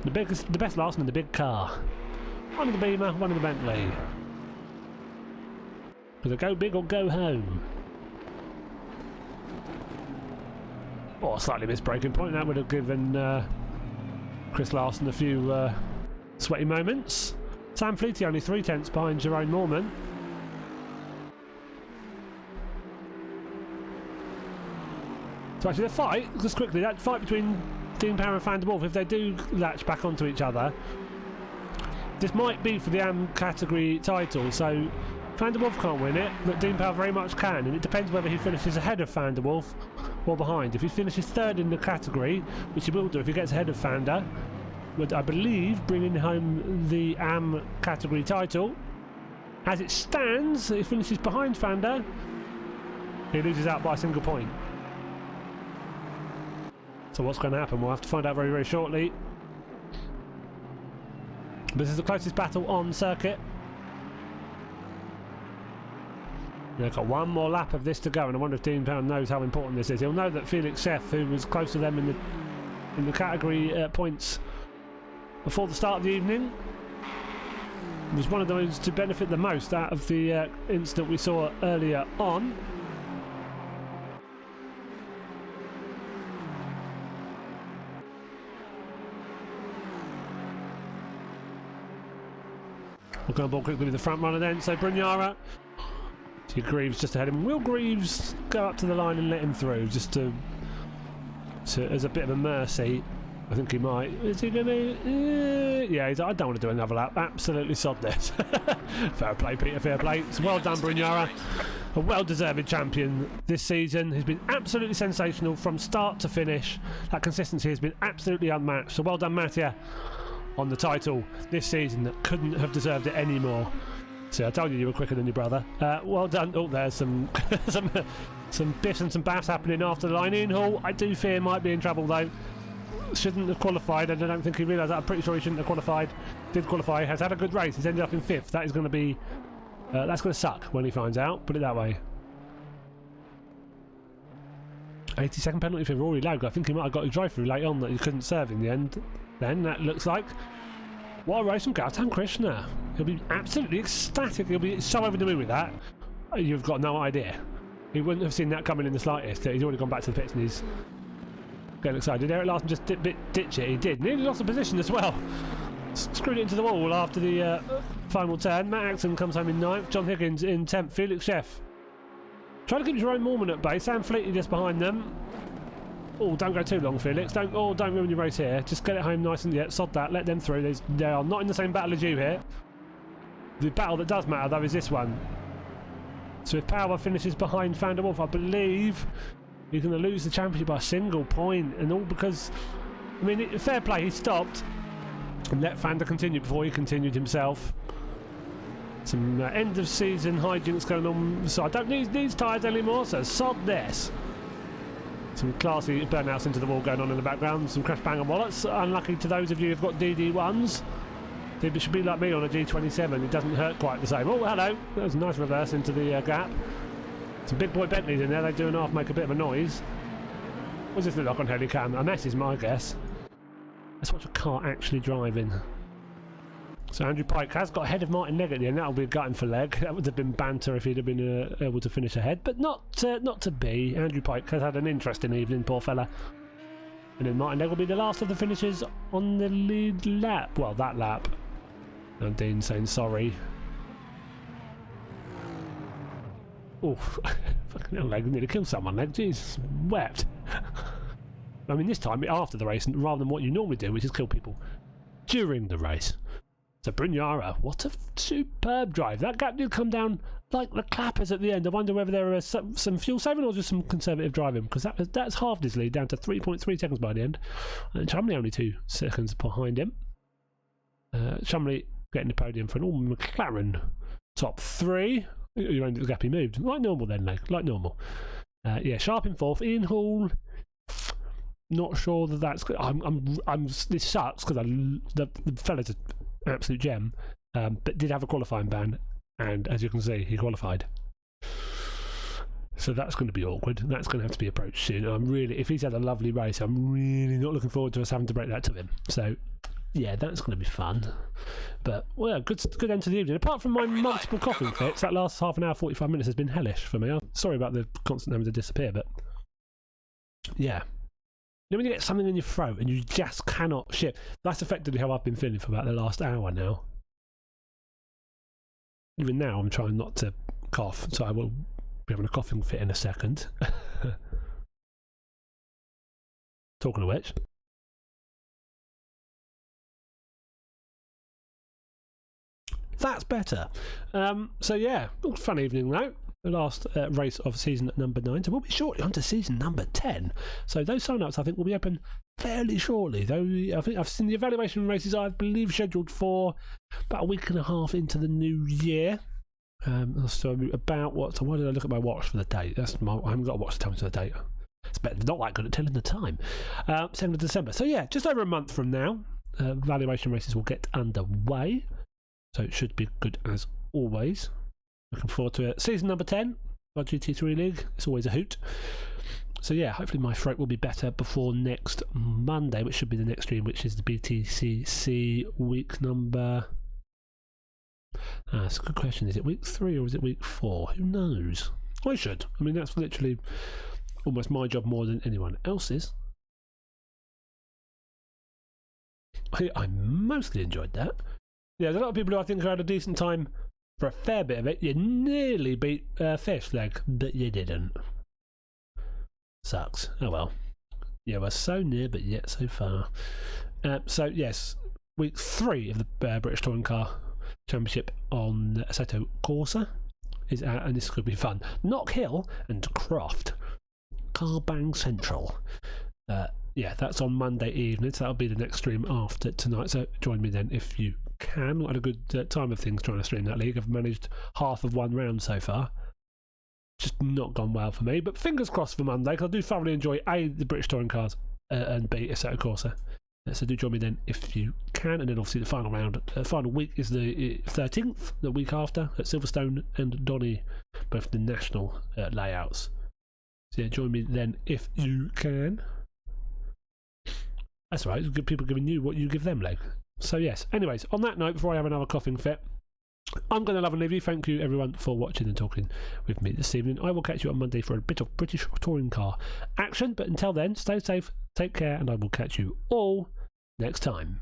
The best Larson in the big car. One in the Beamer, one in the Bentley. Either go big or go home. Oh, a slightly missed braking point. That would have given Chris Larson a few sweaty moments. Sam Fleety only 3/10 behind Jerome Norman. So actually the fight, just quickly, that fight between Dean Power and Van der Wolf, if they do latch back onto each other, this might be for the AM category title. So Van der Wolf can't win it, but Dean Power very much can, and it depends whether he finishes ahead of Van der Wolf or behind. If he finishes third in the category, which he will do if he gets ahead of Van der, would I believe bringing home the AM category title. As it stands, he finishes behind Van der, he loses out by a single point. So what's going to happen? We'll have to find out very, very shortly. This is the closest battle on circuit. They've got one more lap of this to go, and I wonder if Dean Pound knows how important this is. He'll know that Felix Sheff, who was close to them in the category points before the start of the evening, was one of those to benefit the most out of the incident we saw earlier on. We'll go on board quickly with the front runner then. So Brugnara, Greaves just ahead of him. Will Greaves go up to the line and let him through, just to as a bit of a mercy? I think he might. Is he going to? Yeah, I don't want to do another lap. Absolutely sod this. Fair play, Peter. Fair play. So well done, Brugnara. A well-deserved champion this season. He's been absolutely sensational from start to finish. That consistency has been absolutely unmatched. So well done, Mattia, on the title this season. That couldn't have deserved it anymore. So I told you were quicker than your brother. Well done. Oh, there's some some biffs and some baffs happening after the line. Ian Hall, I do fear, might be in trouble though. Shouldn't have qualified, and I don't think he realised that. I'm pretty sure he shouldn't have qualified. Did qualify, has had a good race. He's ended up in 5th. That is going to be that's going to suck when he finds out. Put it that way. 80-second penalty for Rory Logue. I think he might have got a drive-through late on that he couldn't serve in the end. Then that looks like. What a race from Gautam Krishna. He'll be absolutely ecstatic. He'll be so over the moon with that. You've got no idea. He wouldn't have seen that coming in the slightest. He's already gone back to the pits and he's getting excited. Eric Larson just ditch it. He did. Nearly lost the position as well. Screwed it into the wall after the final turn. Matt Axon comes home in 9th. John Higgins in 10th. Felix Sheff trying to keep Jerome Mormon at bay. Sam Fleety just behind them. Oh, don't go too long, Felix. Don't ruin your race here. Just get it home nice and sod that. Let them through. They are not in the same battle as you here. The battle that does matter though is this one. So if Power finishes behind Van der Wolf, I believe he's going to lose the championship by a single point, and all because, I mean, fair play, he stopped and let Van der continue before he continued himself. Some end of season hijinks going on, so I don't need these tyres anymore, so sod this. Some classy burnouts into the wall going on in the background, some crash banger wallets. Unlucky to those of you who've got DD1s. It should be like me on a G27, it doesn't hurt quite the same. Oh, hello, that was a nice reverse into the gap. Some big boy Bentleys in there, they do and half make a bit of a noise. What does this look like on Helicam? A mess is my guess. Let's watch a car actually driving. So Andrew Pike has got ahead of Martin Legg at the end. That'll be a gutting for Legg. That would have been banter if he'd have been able to finish ahead, but not to be. Andrew Pike has had an interesting evening, poor fella. And then Martin Legg will be the last of the finishers on the lead lap. Well, that lap. And Dean saying sorry. Oh, fucking hell, Legg nearly killed someone, Legg. Jeez, wept. I mean, this time after the race, rather than what you normally do, which is kill people during the race. So Brugnara, what a superb drive. That gap did come down like the clappers at the end. I wonder whether there was some fuel saving or just some conservative driving, because that's halved his lead down to 3.3 seconds by the end. And Chumley only 2 seconds behind him. Chumley getting the podium for an all McLaren top 3. You only the gap he moved. Like normal then, like normal. Yeah, Sharp in 4th. Ian Hall, not sure that's good. This sucks because the fella's an absolute gem, but did have a qualifying ban, and as you can see, he qualified. So that's going to be awkward. That's going to have to be approached soon. I'm really, if he's had a lovely race, I'm really not looking forward to us having to break that to him. So yeah, that's going to be fun. But well, good end to the evening. Apart from my multiple coughing fits, that last half an hour, 45 minutes has been hellish for me. I'm sorry about the constant having to disappear, but yeah. You know when you get something in your throat and you just cannot shit? That's effectively how I've been feeling for about the last hour now. Even now, I'm trying not to cough, so I will be having a coughing fit in a second. Talking of which. That's better. So yeah, fun evening though. The last race of season number 9. So we'll be shortly on to season number 10. So those sign-ups I think will be open fairly shortly. Though I think I've seen the evaluation races I believe scheduled for about a week and a half into the new year. So about what? So why did I look at my watch for the date? I haven't got a watch to tell me the date. It's not that good at telling the time. 2nd of December. So yeah, just over a month from now, evaluation races will get underway. So it should be good as always. Looking forward to it. Season number 10, our GT3 League. It's always a hoot. So yeah, hopefully my throat will be better before next Monday, which should be the next stream, which is the BTCC week number... that's a good question. Is it week 3 or is it week 4? Who knows? I should. I mean, that's literally almost my job more than anyone else's. I mostly enjoyed that. Yeah, there's a lot of people who I think had a decent time for a fair bit of it. You nearly beat Fish Leg, but you didn't. Sucks. Oh well. Yeah, we're so near, but yet so far. So yes, week 3 of the British Touring Car Championship on Assetto Corsa is out, and this could be fun. Knock Hill and Croft, Carbang Central. Yeah, that's on Monday evening, so that'll be the next stream after tonight. So join me then if you can. I had a good time of things trying to stream that league. I've managed half of one round so far. Just not gone well for me, but fingers crossed for Monday, because I do thoroughly enjoy A, the British Touring Cars, and B, Assetto Corsa. So do join me then if you can. And then obviously the final round, final week is the 13th, the week after, at Silverstone and Donny, both the national layouts. So yeah, join me then if you can. That's right, good people giving you what you give them, Leg. So yes, anyways, on that note, before I have another coughing fit, I'm going to love and leave you. Thank you everyone for watching and talking with me this evening. I will catch you on Monday for a bit of British touring car action, but until then, stay safe, take care, and I will catch you all next time.